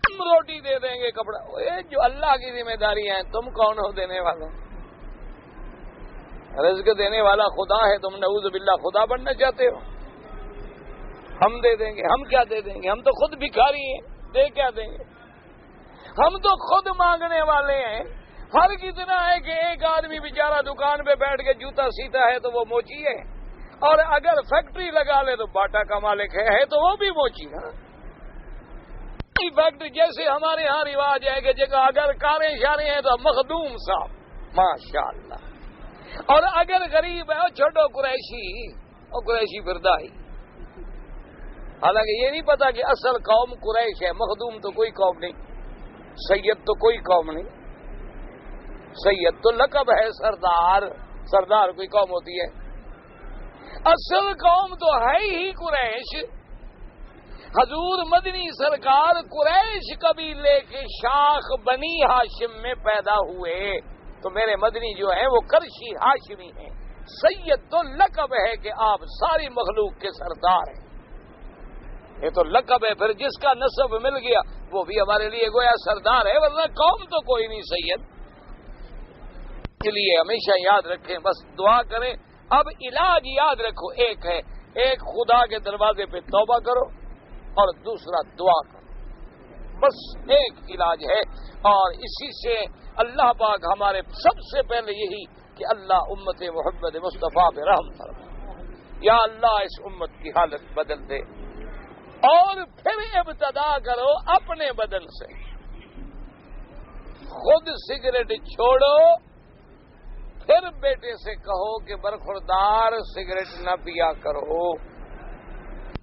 ہم روٹی دے دیں گے، کپڑا، یہ جو اللہ کی ذمہ داری ہے، تم کون ہو دینے والے؟ رزق دینے والا خدا ہے، تم نعوذ باللہ خدا بننا چاہتے ہو؟ ہم دے دیں گے، ہم کیا دے دیں گے؟ ہم تو خود بھکاری ہیں، دے کیا دیں گے؟ ہم تو خود مانگنے والے ہیں۔ فرق اتنا ہے کہ ایک آدمی بیچارہ دکان پہ بیٹھ کے جوتا سیتا ہے تو وہ موچی ہے، اور اگر فیکٹری لگا لے تو باٹا کا مالک ہے تو وہ بھی موچی نا۔ فیکٹری جیسے ہمارے ہاں رواج ہے کہ جگہ اگر کاریں شارے ہیں تو مخدوم صاحب ماشاءاللہ، اور اگر غریب ہے چھوٹو قریشی، اور قریشی بردائی۔ حالانکہ یہ نہیں پتا کہ اصل قوم قریش ہے، مخدوم تو کوئی قوم نہیں، سید تو کوئی قوم نہیں، سید تو لقب ہے، سردار، سردار کوئی قوم ہوتی ہے؟ اصل قوم تو ہے ہی قریش۔ حضور مدنی سرکار قریش قبیلے کے شاخ بنی ہاشم میں پیدا ہوئے، تو میرے مدنی جو ہیں وہ قرشی ہاشمی ہیں۔ سید تو لقب ہے کہ آپ ساری مخلوق کے سردار ہیں، یہ تو لقب ہے، پھر جس کا نسب مل گیا وہ بھی ہمارے لیے گویا سردار ہے، ورنہ قوم تو کوئی نہیں سید۔ اس لیے ہمیشہ یاد رکھیں، بس دعا کریں۔ اب علاج یاد رکھو، ایک ہے، ایک خدا کے دروازے پہ توبہ کرو، اور دوسرا دعا کرو، بس ایک علاج ہے۔ اور اسی سے اللہ پاک ہمارے سب سے پہلے یہی کہ اللہ امت محمد مصطفیٰ پہ رحم فرما، یا اللہ اس امت کی حالت بدل دے۔ اور پھر ابتدا کرو اپنے بدن سے، خود سگریٹ چھوڑو، پھر بیٹے سے کہو کہ برخوردار سگریٹ نہ پیا کرو۔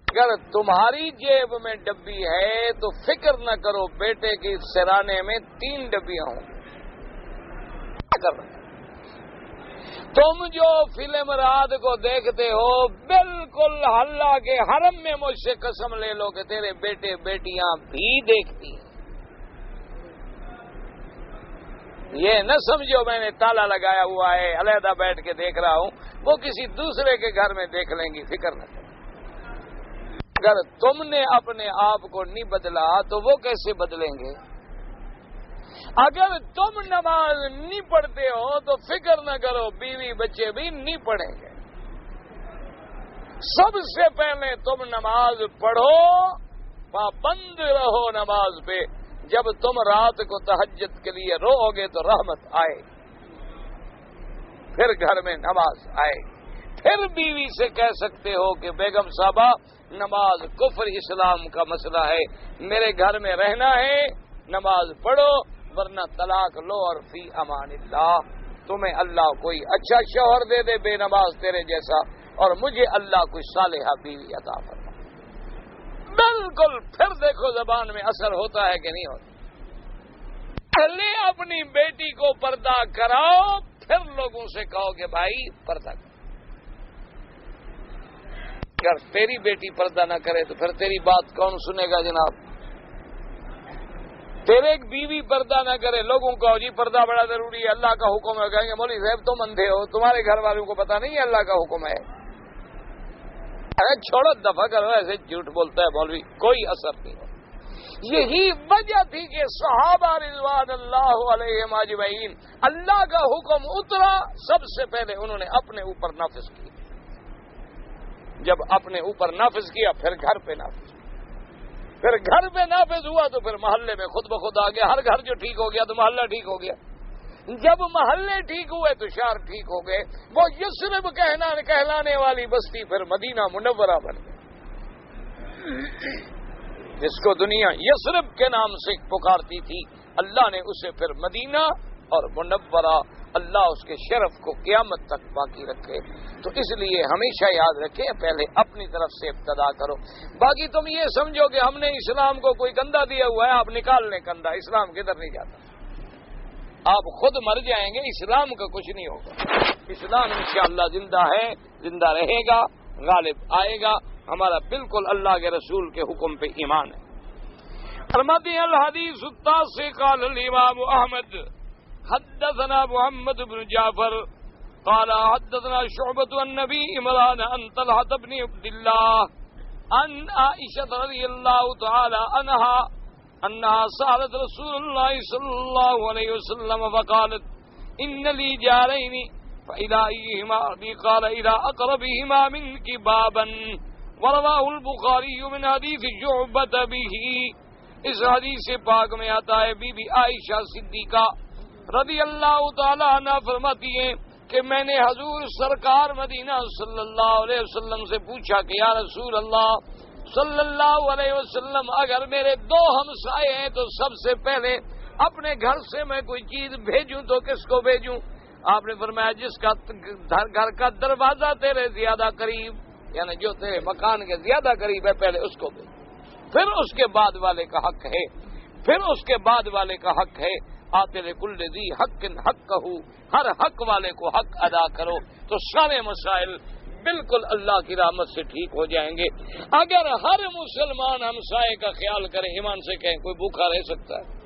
اگر تمہاری جیب میں ڈبی ہے تو فکر نہ کرو، بیٹے کی سرانے میں 3 ڈبیاں ہوں۔ تم جو فلم رات کو دیکھتے ہو، بالکل اللہ کے حرم میں مجھ سے قسم لے لو کہ تیرے بیٹے بیٹیاں بھی دیکھتی ہیں۔ یہ نہ سمجھو میں نے تالا لگایا ہوا ہے، علیحدہ بیٹھ کے دیکھ رہا ہوں، وہ کسی دوسرے کے گھر میں دیکھ لیں گی، فکر نہ کرو۔ اگر تم نے اپنے آپ کو نہیں بدلا تو وہ کیسے بدلیں گے؟ اگر تم نماز نہیں پڑھتے ہو تو فکر نہ کرو، بیوی بچے بھی نہیں پڑھیں گے۔ سب سے پہلے تم نماز پڑھو، پابند رہو نماز پہ۔ جب تم رات کو تہجد کے لیے رو گے تو رحمت آئے، پھر گھر میں نماز آئے، پھر بیوی سے کہہ سکتے ہو کہ بیگم صاحبہ نماز کفر اسلام کا مسئلہ ہے، میرے گھر میں رہنا ہے، نماز پڑھو ورنہ طلاق لو، اور فی امان اللہ، تمہیں اللہ کوئی اچھا شوہر دے دے بے نماز تیرے جیسا، اور مجھے اللہ کوئی صالحہ بیوی عطا فرمائے۔ بالکل، پھر دیکھو زبان میں اثر ہوتا ہے کہ نہیں ہوتا۔ پہلے اپنی بیٹی کو پردہ کراؤ، پھر لوگوں سے کہو کہ بھائی پردہ کرو۔ اگر تیری بیٹی پردہ نہ کرے تو پھر تیری بات کون سنے گا جناب؟ تیرے ایک بیوی پردہ نہ کرے، لوگوں کو جی پردہ بڑا ضروری ہے، اللہ کا حکم ہے، کہیں گے مولوی صاحب تم اندھے ہو، تمہارے گھر والوں کو پتا نہیں ہے اللہ کا حکم ہے۔ ارے چھوڑو، دفع کرو، ایسے جھوٹ بولتا ہے مولوی، کوئی اثر نہیں ہو۔ یہی وجہ تھی کہ صحابہ رضوان اللہ علیہم اجمعین، اللہ کا حکم اترا، سب سے پہلے انہوں نے اپنے اوپر نافذ کیا، جب اپنے اوپر نافذ کیا پھر گھر پہ نافذ کیا، پھر گھر پہ نافذ ہوا تو پھر محلے میں خود بخود آ گیا، ہر گھر جو ٹھیک ہو گیا تو محلہ ٹھیک ہو گیا، جب محلے ٹھیک ہوئے تو شہر ٹھیک ہو گئے، وہ یثرب کہلانے والی بستی پھر مدینہ منورہ بن گئی، جس کو دنیا یثرب کے نام سے پکارتی تھی، اللہ نے اسے پھر مدینہ اور منورہ، اللہ اس کے شرف کو قیامت تک باقی رکھے۔ تو اس لیے ہمیشہ یاد رکھیں، پہلے اپنی طرف سے ابتدا کرو۔ باقی تم یہ سمجھو کہ ہم نے اسلام کو کوئی کندھا دیا ہوا ہے، آپ نکال لیں کندھا، اسلام کدھر نہیں جاتا، آپ خود مر جائیں گے، اسلام کا کچھ نہیں ہوگا۔ اسلام انشاءاللہ زندہ ہے، زندہ رہے گا، غالب آئے گا، ہمارا بالکل اللہ کے رسول کے حکم پہ ایمان ہے۔ فرماتے ہیں الحدیث التاسع قال الامام احمد حدثنا محمد بن جعفر قال حدثنا شعبة عن نبي عمران عن طلحة بن عبد الله عن عائشة رضي الله تعالى عنها أنها سألت رسول الله صلى الله عليه وسلم فقالت إن لي جارين فإذا أيهما أبي قال إلى أقربهما منك بابا ورواه البخاری من حدیث شعبۃ به. اس حدیث پاک میں آتا ہے بی بی عائشہ صدیقہ رضی اللہ تعالی عنہ فرماتی ہیں کہ میں نے حضور سرکار مدینہ صلی اللہ علیہ وسلم سے پوچھا کہ یا رسول اللہ صلی اللہ علیہ وسلم اگر میرے دو ہمسائے ہیں تو سب سے پہلے اپنے گھر سے میں کوئی چیز بھیجوں تو کس کو بھیجوں؟ آپ نے فرمایا جس کا گھر کا دروازہ تیرے زیادہ قریب، یعنی جو تیرے مکان کے زیادہ قریب ہے پہلے اس کو بھیج، پھر اس کے بعد والے کا حق ہے، پھر اس کے بعد والے کا حق ہے. آتے لکل ذی حق حقہ، ہر حق والے کو حق ادا کرو تو سارے مسائل بالکل اللہ کی رحمت سے ٹھیک ہو جائیں گے. اگر ہر مسلمان ہمسائے کا خیال کرے، ایمان سے کہیں کوئی بھوکا رہ سکتا ہے؟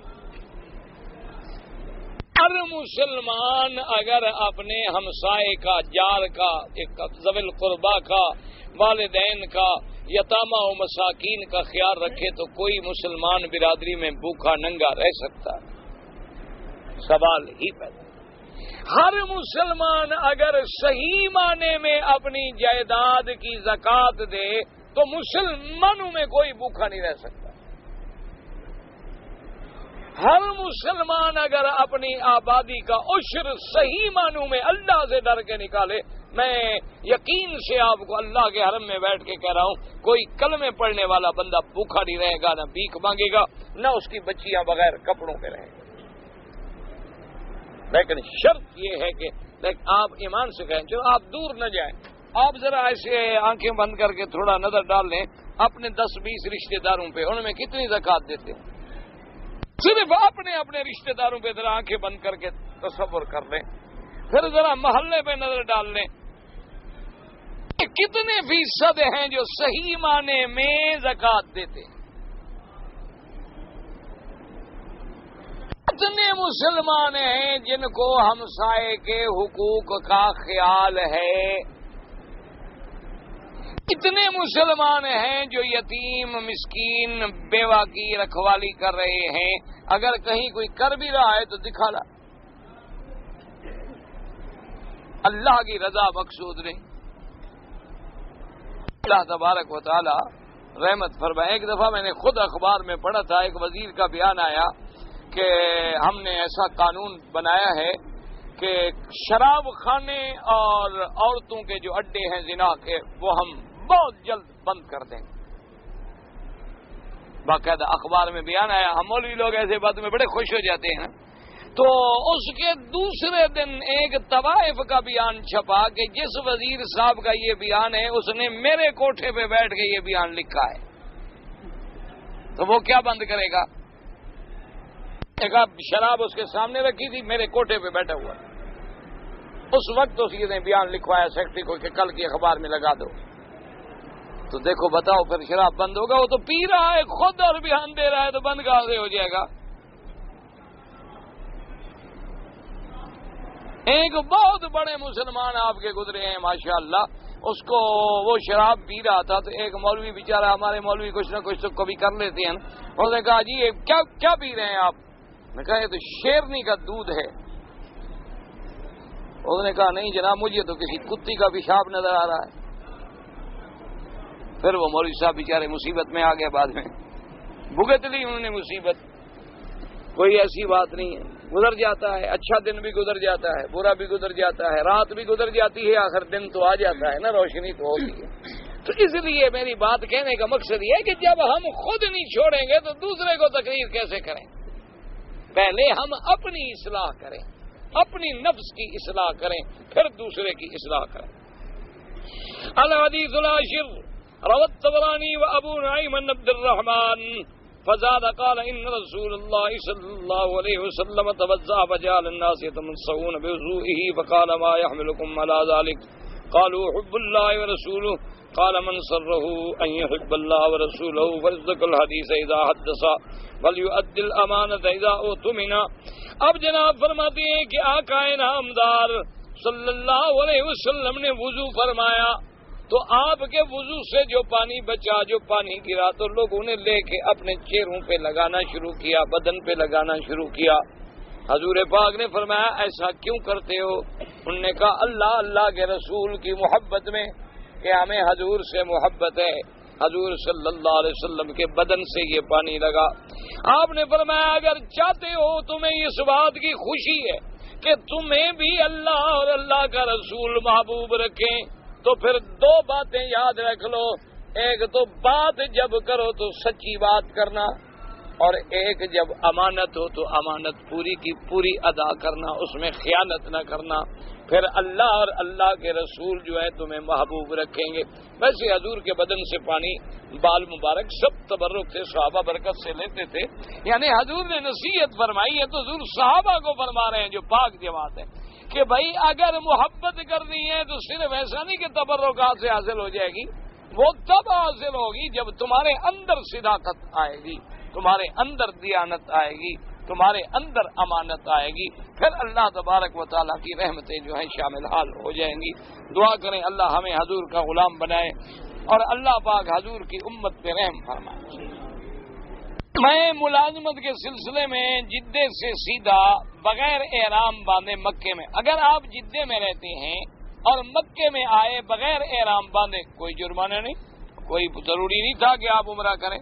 ہر مسلمان اگر اپنے ہمسائے کا، جار کا، ذوی القربا کا، والدین کا، یتامہ و مساکین کا خیال رکھے تو کوئی مسلمان برادری میں بھوکا ننگا رہ سکتا ہے؟ سوال ہی پیدا. ہر مسلمان اگر صحیح معنی میں اپنی جائیداد کی زکوٰۃ دے تو مسلمانوں میں کوئی بھوکا نہیں رہ سکتا. ہر مسلمان اگر اپنی آبادی کا عشر صحیح معنوں میں اللہ سے ڈر کے نکالے، میں یقین سے آپ کو اللہ کے حرم میں بیٹھ کے کہہ رہا ہوں کوئی کلمے پڑھنے والا بندہ بھوکا نہیں رہے گا، نہ بھیک مانگے گا، نہ اس کی بچیاں بغیر کپڑوں کے رہیں گی. لیکن شرط یہ ہے کہ آپ ایمان سے کہیں، چلو آپ دور نہ جائیں، آپ ذرا ایسے آنکھیں بند کر کے تھوڑا نظر ڈال لیں اپنے 10-20 رشتہ داروں پہ، ان میں کتنی زکوٰۃ دیتے ہیں؟ صرف اپنے اپنے رشتہ داروں پہ ذرا آنکھیں بند کر کے تصور کر لیں، پھر ذرا محلے پہ نظر ڈال لیں کتنے فیصد ہیں جو صحیح معنی میں زکوٰۃ دیتے ہیں. کتنے مسلمان ہیں جن کو ہمسائے کے حقوق کا خیال ہے؟ کتنے مسلمان ہیں جو یتیم مسکین بیوہ کی رکھوالی کر رہے ہیں؟ اگر کہیں کوئی کر بھی رہا ہے تو دکھا لا، اللہ کی رضا مقصود نہیں. اللہ تبارک و تعالی رحمت فرمائے. ایک دفعہ میں نے خود اخبار میں پڑھا تھا، ایک وزیر کا بیان آیا کہ ہم نے ایسا قانون بنایا ہے کہ شراب خانے اور عورتوں کے جو اڈے ہیں زنا کے وہ ہم بہت جلد بند کر دیں. باقاعدہ اخبار میں بیان آیا. ہم مولوی لوگ ایسے باتوں میں بڑے خوش ہو جاتے ہیں. تو اس کے دوسرے دن ایک طوائف کا بیان چھپا کہ جس وزیر صاحب کا یہ بیان ہے اس نے میرے کوٹھے پہ بیٹھ کے یہ بیان لکھا ہے. تو وہ کیا بند کرے گا؟ ایک شراب اس کے سامنے رکھی تھی، میرے کوٹھے پہ بیٹھا ہوا. اس وقت اس نے بیان لکھوایا سیکرٹری کو کہ کل کی اخبار میں لگا دو. تو دیکھو بتاؤ پھر شراب بند ہوگا؟ وہ تو پی رہا ہے خود اور بیان دے رہا ہے، تو بند کہاں سے ہو جائے گا؟ ایک بہت بڑے مسلمان آپ کے گزرے ہیں ماشاءاللہ، اس کو وہ شراب پی رہا تھا تو ایک مولوی بیچارہ، ہمارے مولوی کچھ نہ کچھ تو کبھی کر لیتے ہیں، اس نے کہا جی یہ کیا پی رہے ہیں آپ؟ میں کہا یہ تو شیرنی کا دودھ ہے. اس نے کہا نہیں جناب مجھے تو کسی کتی کا پیشاب نظر آ رہا ہے. پھر وہ مولوی صاحب بیچارے مصیبت میں آ گئے، بعد میں بھگت لی انہوں نے مصیبت. کوئی ایسی بات نہیں ہے، گزر جاتا ہے. اچھا دن بھی گزر جاتا ہے، برا بھی گزر جاتا ہے، رات بھی گزر جاتی ہے، آخر دن تو آ جاتا ہے نا، روشنی تو ہوتی ہے. تو اس لیے میری بات کہنے کا مقصد یہ ہے کہ جب ہم خود نہیں چھوڑیں گے تو دوسرے کو تقریر کیسے کریں؟ پہلے ہم اپنی اصلاح کریں، اپنی نفس کی اصلاح کریں، پھر دوسرے کی اصلاح کریں. الحدیث العاشر روى الطبراني وابو نعيم عن عبد الرحمن فزاد قال ان رسول الله صلى الله عليه وسلم توضأ فجعل الناس يتمسحون بوضوئه فقال ما يحملكم على ذلك؟ قالوا حب الله ورسوله. قال من سره ان يحب الله ورسوله فليصدق الحديث اذا حدث وليؤدي الامانه اذا اؤتمن. اب جناب فرماتے ہیں کہ آقا نامدار صلی اللہ علیہ وسلم نے وضو فرمایا تو آپ کے وضو سے جو پانی بچا، جو پانی گرا تو لوگوں نے لے کے اپنے چہروں پہ لگانا شروع کیا، بدن پہ لگانا شروع کیا. حضور پاک نے فرمایا ایسا کیوں کرتے ہو؟ انہوں نے کہا اللہ کے رسول کی محبت میں، کہ ہمیں حضور سے محبت ہے، حضور صلی اللہ علیہ وسلم کے بدن سے یہ پانی لگا۔ آپ نے فرمایا اگر چاہتے ہو تمہیں اس بات کی خوشی ہے کہ تمہیں بھی اللہ اور اللہ کا رسول محبوب رکھیں، تو پھر دو باتیں یاد رکھ لو، ایک تو بات جب کرو تو سچی بات کرنا، اور ایک جب امانت ہو تو امانت پوری کی پوری ادا کرنا، اس میں خیانت نہ کرنا، پھر اللہ اور اللہ کے رسول جو ہے تمہیں محبوب رکھیں گے۔ ویسے حضور کے بدن سے پانی، بال مبارک سب تبرک سے صحابہ برکت سے لیتے تھے، یعنی حضور نے نصیحت فرمائی ہے تو حضور صحابہ کو فرما رہے ہیں جو پاک جماعت ہے کہ بھائی اگر محبت کرنی ہے تو صرف ایسا نہیں کہ تبرکات سے حاصل ہو جائے گی، وہ تب حاصل ہوگی جب تمہارے اندر صداقت آئے گی، تمہارے اندر دیانت آئے گی، تمہارے اندر امانت آئے گی، پھر اللہ تبارک و تعالیٰ کی رحمتیں جو ہیں شامل حال ہو جائیں گی۔ دعا کریں اللہ ہمیں حضور کا غلام بنائے اور اللہ پاک حضور کی امت پہ رحم فرمائے۔ میں ملازمت کے سلسلے میں جدے سے سیدھا بغیر احرام باندھے مکے میں، اگر آپ جدے میں رہتے ہیں اور مکے میں آئے بغیر احرام باندھے، کوئی جرمانہ نہیں، کوئی ضروری نہیں تھا کہ آپ عمرہ کریں۔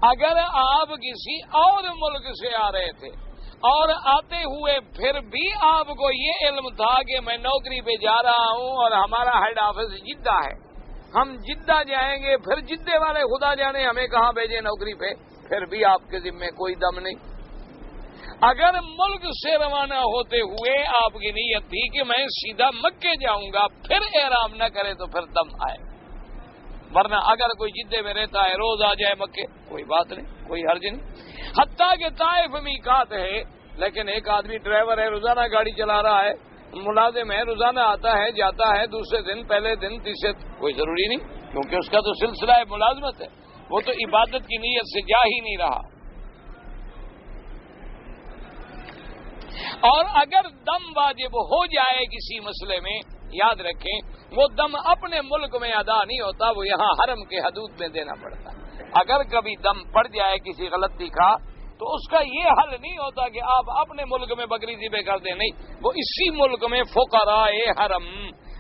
اگر آپ کسی اور ملک سے آ رہے تھے اور آتے ہوئے پھر بھی آپ کو یہ علم تھا کہ میں نوکری پہ جا رہا ہوں اور ہمارا ہیڈ آفس جدہ ہے، ہم جدہ جائیں گے، پھر جدے والے خدا جانے ہمیں کہاں بھیجے نوکری پہ، پھر بھی آپ کے ذمے کوئی دم نہیں۔ اگر ملک سے روانہ ہوتے ہوئے آپ کی نیت تھی کہ میں سیدھا مکے جاؤں گا، پھر احرام نہ کرے تو پھر دم آئے، ورنہ اگر کوئی جدے میں رہتا ہے روز آ جائے مکے، کوئی بات نہیں، کوئی حرج نہیں۔ حتیٰ کہ طائف میقات ہے، لیکن ایک آدمی ڈرائیور ہے، روزانہ گاڑی چلا رہا ہے، ملازم ہے، روزانہ آتا ہے جاتا ہے، دوسرے دن، پہلے دن، تیسرے، کوئی ضروری نہیں، کیونکہ اس کا تو سلسلہ ہے ملازمت ہے، وہ تو عبادت کی نیت سے جا ہی نہیں رہا۔ اور اگر دم واجب ہو جائے کسی مسئلے میں، یاد رکھیں وہ دم اپنے ملک میں ادا نہیں ہوتا، وہ یہاں حرم کے حدود میں دینا پڑتا۔ اگر کبھی دم پڑ جائے کسی غلطی کا تو اس کا یہ حل نہیں ہوتا کہ آپ اپنے ملک میں بکری ذبح کر دیں، نہیں، وہ اسی ملک میں فقراء حرم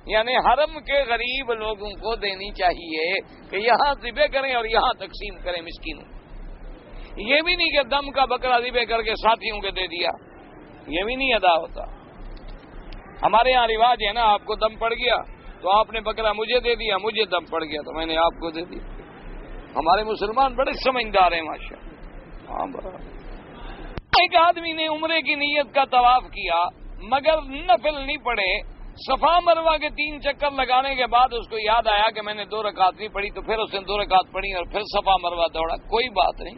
یعنی حرم کے غریب لوگوں کو دینی چاہیے کہ یہاں ذبح کریں اور یہاں تقسیم کریں مسکینوں۔ یہ بھی نہیں کہ دم کا بکرا ذبح کر کے ساتھیوں کے دے دیا، یہ بھی نہیں ادا ہوتا۔ ہمارے یہاں رواج ہے نا، آپ کو دم پڑ گیا تو آپ نے بکرا مجھے دے دیا، مجھے دم پڑ گیا تو میں نے آپ کو دے دیا۔ ہمارے مسلمان بڑے سمجھدار ہیں ماشاءاللہ۔ ہاں برابر۔ ایک آدمی نے عمرے کی نیت کا طواف کیا مگر نفل نہیں پڑے، صفا مروہ کے 3 چکر لگانے کے بعد اس کو یاد آیا کہ میں نے 2 رکعت نہیں پڑھی، تو پھر اس نے 2 رکعت پڑھی اور پھر صفا مروہ دوڑا، کوئی بات نہیں۔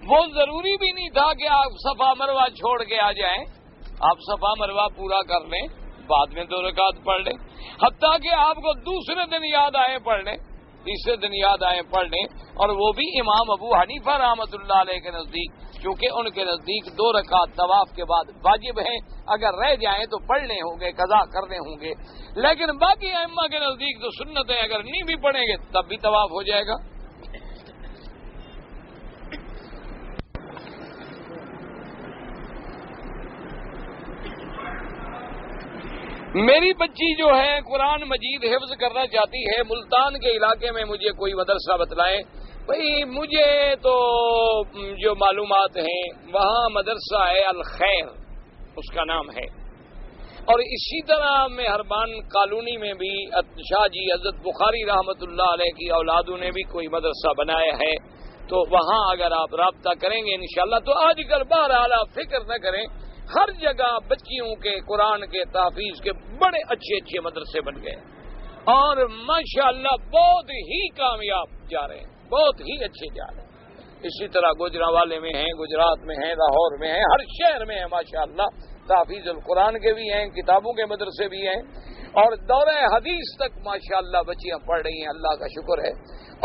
وہ ضروری بھی نہیں تھا کہ آپ صفا مروہ چھوڑ کے آ جائیں، آپ صفا مروہ پورا کر لیں، بعد میں 2 رکعت پڑھ لیں، حتیٰ کہ آپ کو دوسرے دن یاد آئے پڑھ لیں، تیسرے دن یاد آئے پڑھ لیں، اور وہ بھی امام ابو حنیفہ رحمۃ اللہ علیہ کے نزدیک، کیونکہ ان کے نزدیک 2 رکعت طواف کے بعد واجب ہیں، اگر رہ جائیں تو پڑھنے ہوں گے، قضا کرنے ہوں گے، لیکن باقی ائمہ کے نزدیک تو سنت ہے، اگر نہیں بھی پڑھیں گے تب بھی طواف ہو جائے گا۔ میری بچی جو ہے قرآن مجید حفظ کرنا چاہتی ہے، ملتان کے علاقے میں مجھے کوئی مدرسہ بتلائیں۔ بھئی مجھے تو جو معلومات ہیں وہاں مدرسہ ہے الخیر، اس کا نام ہے، اور اسی طرح مہربان کالونی میں بھی شاہ جی حضرت بخاری رحمت اللہ علیہ کی اولادوں نے بھی کوئی مدرسہ بنایا ہے، تو وہاں اگر آپ رابطہ کریں گے انشاءاللہ۔ تو آج کل بہرحال آپ فکر نہ کریں، ہر جگہ بچیوں کے قرآن کے تحفیظ کے بڑے اچھے اچھے مدرسے بن گئے اور ماشاءاللہ بہت ہی کامیاب جا رہے ہیں، بہت ہی اچھے جا رہے ہیں۔ اسی طرح گوجرانوالے میں ہیں، گجرات میں ہیں، لاہور میں ہیں، ہر شہر میں ہیں ماشاءاللہ تحفیظ القرآن کے بھی ہیں، کتابوں کے مدرسے بھی ہیں، اور دورہ حدیث تک ماشاءاللہ بچیاں پڑھ رہی ہیں، اللہ کا شکر ہے۔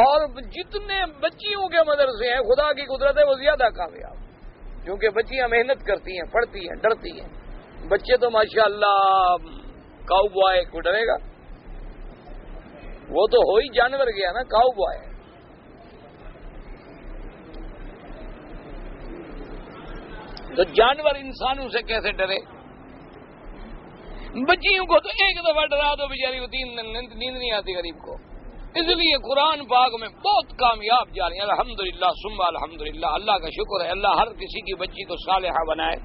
اور جتنے بچیوں کے مدرسے ہیں خدا کی قدرت ہے وہ زیادہ کامیاب، کیونکہ بچیاں محنت کرتی ہیں، پڑھتی ہیں، ڈرتی ہیں۔ بچے تو ماشاءاللہ کاؤ بوائے کو ڈرے گا، وہ تو ہو ہی جانور گیا نا، کاؤ بوائے۔ تو جانور انسانوں سے کیسے ڈرے؟ بچیوں کو تو ایک دفعہ ڈرا دو بیچاری کو 3 دن نیند نہیں آتی غریب کو. اس لیے قرآن پاک میں بہت کامیاب جا رہی ہیں. الحمدللہ ثم الحمدللہ. اللہ کا شکر ہے، اللہ ہر کسی کی بچی کو صالحہ بنائے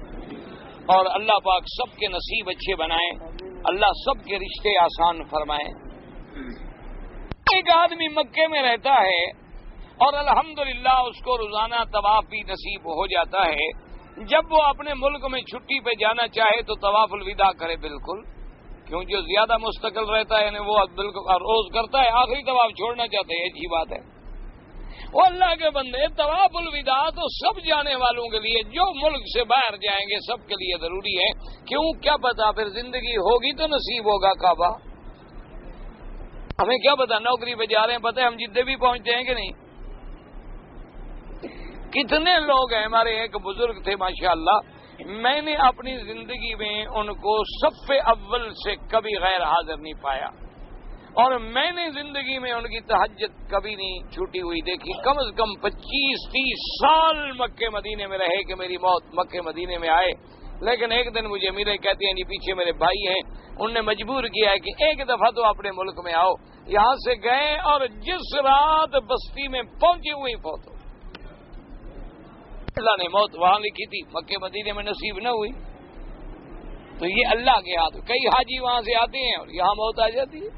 اور اللہ پاک سب کے نصیب اچھے بنائے، اللہ سب کے رشتے آسان فرمائے. ایک آدمی مکے میں رہتا ہے اور الحمدللہ اس کو روزانہ طواف بھی نصیب ہو جاتا ہے. جب وہ اپنے ملک میں چھٹی پہ جانا چاہے تو طواف الوداع کرے بالکل، کیوں جو زیادہ مستقل رہتا ہے یعنی وہ بالکل روز کرتا ہے، آخری طواف چھوڑنا چاہتے ہیں، اچھی بات ہے. وہ اللہ کے بندے طواف الوداع تو سب جانے والوں کے لیے، جو ملک سے باہر جائیں گے سب کے لیے ضروری ہے. کیوں؟ کیا پتا پھر زندگی ہوگی تو نصیب ہوگا کعبہ. ہمیں کیا پتا، نوکری پہ جا رہے ہیں، پتہ ہے ہم جدے بھی پہنچتے ہیں کہ نہیں. کتنے لوگ ہیں، ہمارے ایک بزرگ تھے ماشاءاللہ، میں نے اپنی زندگی میں ان کو صف اول سے کبھی غیر حاضر نہیں پایا، اور میں نے زندگی میں ان کی تہجد کبھی نہیں چھوٹی ہوئی دیکھی. کم از کم 25-30 سال مکے مدینے میں رہے کہ میری موت مکے مدینے میں آئے. لیکن ایک دن مجھے ملے، کہتے ہیں جی پیچھے میرے بھائی ہیں، انہوں نے مجبور کیا ہے کہ ایک دفعہ تو اپنے ملک میں آؤ. یہاں سے گئے اور جس رات بستی میں پہنچے ہوئے فوت ہو. اللہ نے موت وہاں لکھی تھی، مکے مدینے میں نصیب نہ ہوئی. تو یہ اللہ کے ہاتھ. کئی حاجی وہاں سے آتے ہیں اور یہاں موت آ جاتی ہے.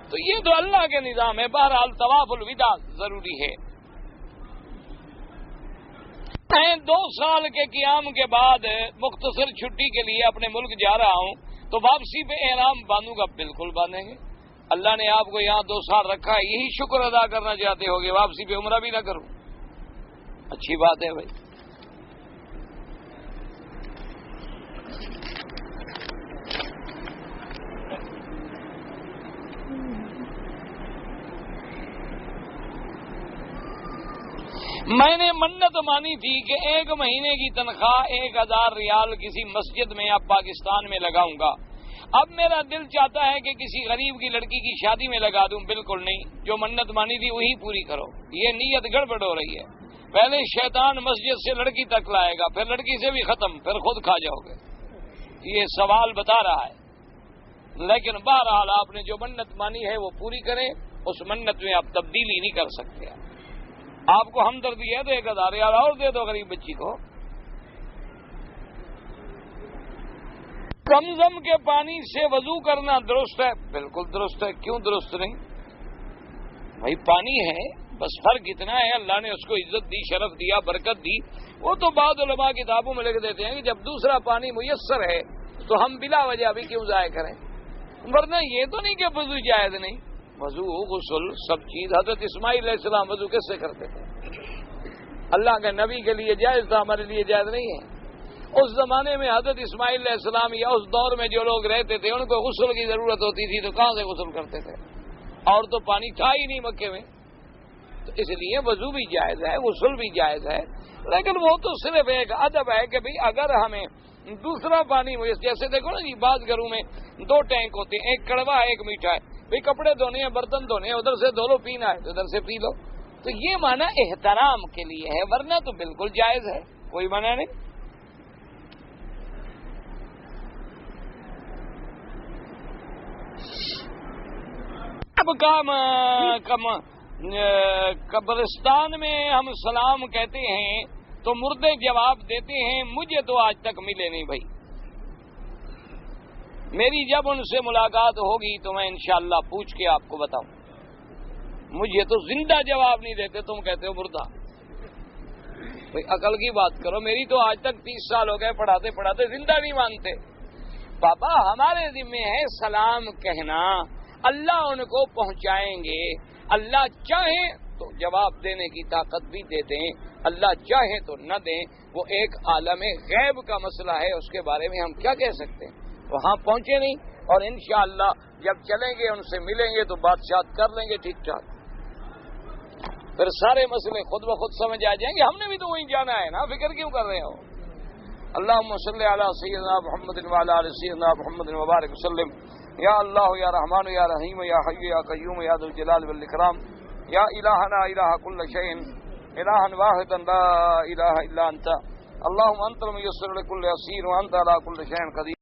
تو یہ تو اللہ کے نظام ہے. بہرحال طواف الوداع ضروری ہے. میں 2 سال کے قیام کے بعد مختصر چھٹی کے لیے اپنے ملک جا رہا ہوں، تو واپسی پہ احرام باندھوں گا. بالکل باندھیں گے. اللہ نے آپ کو یہاں 2 سال رکھا ہے، یہی شکر ادا کرنا چاہتے ہو گے، واپسی پہ عمرہ بھی نہ کروں. اچھی بات ہے بھائی. میں نے منت مانی تھی کہ 1 مہینے کی تنخواہ 1000 ریال کسی مسجد میں یا پاکستان میں لگاؤں گا. اب میرا دل چاہتا ہے کہ کسی غریب کی لڑکی کی شادی میں لگا دوں. بالکل نہیں، جو منت مانی تھی وہی پوری کرو. یہ نیت گڑبڑ ہو رہی ہے. پہلے شیطان مسجد سے لڑکی تک لائے گا، پھر لڑکی سے بھی ختم، پھر خود کھا جاؤ گے. یہ سوال بتا رہا ہے. لیکن بہرحال آپ نے جو منت مانی ہے وہ پوری کریں. اس منت میں آپ تبدیلی نہیں کر سکتے. آپ کو ہمدردی ہے تو 1000 ریال اور دے دو غریب بچی کو. زمزم کے پانی سے وضو کرنا درست ہے؟ بالکل درست ہے. کیوں درست نہیں؟ بھائی پانی ہے، بس فرق اتنا ہے اللہ نے اس کو عزت دی، شرف دیا، برکت دی. وہ تو بعض علماء کتابوں میں لکھ دیتے ہیں کہ جب دوسرا پانی میسر ہے تو ہم بلا وجہ بھی کیوں ضائع کریں. ورنہ یہ تو نہیں کہ وضو جائز نہیں. وضو غسل سب چیز. حضرت اسماعیل علیہ السلام وضو کیسے کرتے تھے؟ اللہ کے نبی کے لیے جائز تھا، ہمارے لیے جائز نہیں ہے. اس زمانے میں حضرت اسماعیل علیہ السلام یا اس دور میں جو لوگ رہتے تھے ان کو غسل کی ضرورت ہوتی تھی تو کہاں سے غسل کرتے تھے؟ اور تو پانی تھا ہی نہیں مکے میں. تو اس لیے وضو بھی جائز ہے، غسل بھی جائز ہے. لیکن وہ تو صرف ایک ادب ہے کہ بھئی اگر ہمیں دوسرا پانی، جیسے دیکھو نا جی بعض گھروں میں 2 ٹینک ہوتے ہیں، ایک کڑوا ہے ایک میٹھا ہے. بھئی کپڑے دھونے ہیں، برتن دھونے ہیں، ادھر سے دھو لو، پینا ہے تو ادھر سے پی لو. تو یہ معنی احترام کے لیے ہے، ورنہ تو بالکل جائز ہے، کوئی منع نہیں. اب قبرستان میں ہم سلام کہتے ہیں تو مردے جواب دیتے ہیں. مجھے تو آج تک ملے نہیں بھائی. میری جب ان سے ملاقات ہوگی تو میں انشاءاللہ پوچھ کے آپ کو بتاؤں. مجھے تو زندہ جواب نہیں دیتے، تم کہتے ہو مردہ. بھائی عقل کی بات کرو. میری تو آج تک 30 سال ہو گئے پڑھاتے پڑھاتے، زندہ نہیں مانتے. بابا ہمارے ذمہ ہے سلام کہنا، اللہ ان کو پہنچائیں گے. اللہ چاہے تو جواب دینے کی طاقت بھی دے دیں، اللہ چاہے تو نہ دیں. وہ ایک عالم غیب کا مسئلہ ہے، اس کے بارے میں ہم کیا کہہ سکتے ہیں. وہاں پہنچے نہیں، اور انشاءاللہ جب چلیں گے ان سے ملیں گے تو بادشاہ کر لیں گے ٹھیک ٹھاک. پھر سارے مسئلے خود بخود سمجھ آ جائیں گے. ہم نے بھی تو وہیں جانا ہے نا، فکر کیوں کر رہے ہو. اللہم صلی علی سیدنا محمد وعلی آل سیدنا محمد وبارک وسلم. یا اللہ یا رحمان یا رحیم یا حی یا قیوم یا ذو الجلال والاکرام یا الہنا الہ کل شیء الہا واحدا لا الہ الا انت اللهم انت الميسر لكل عسير وانت على كل شيء قدير.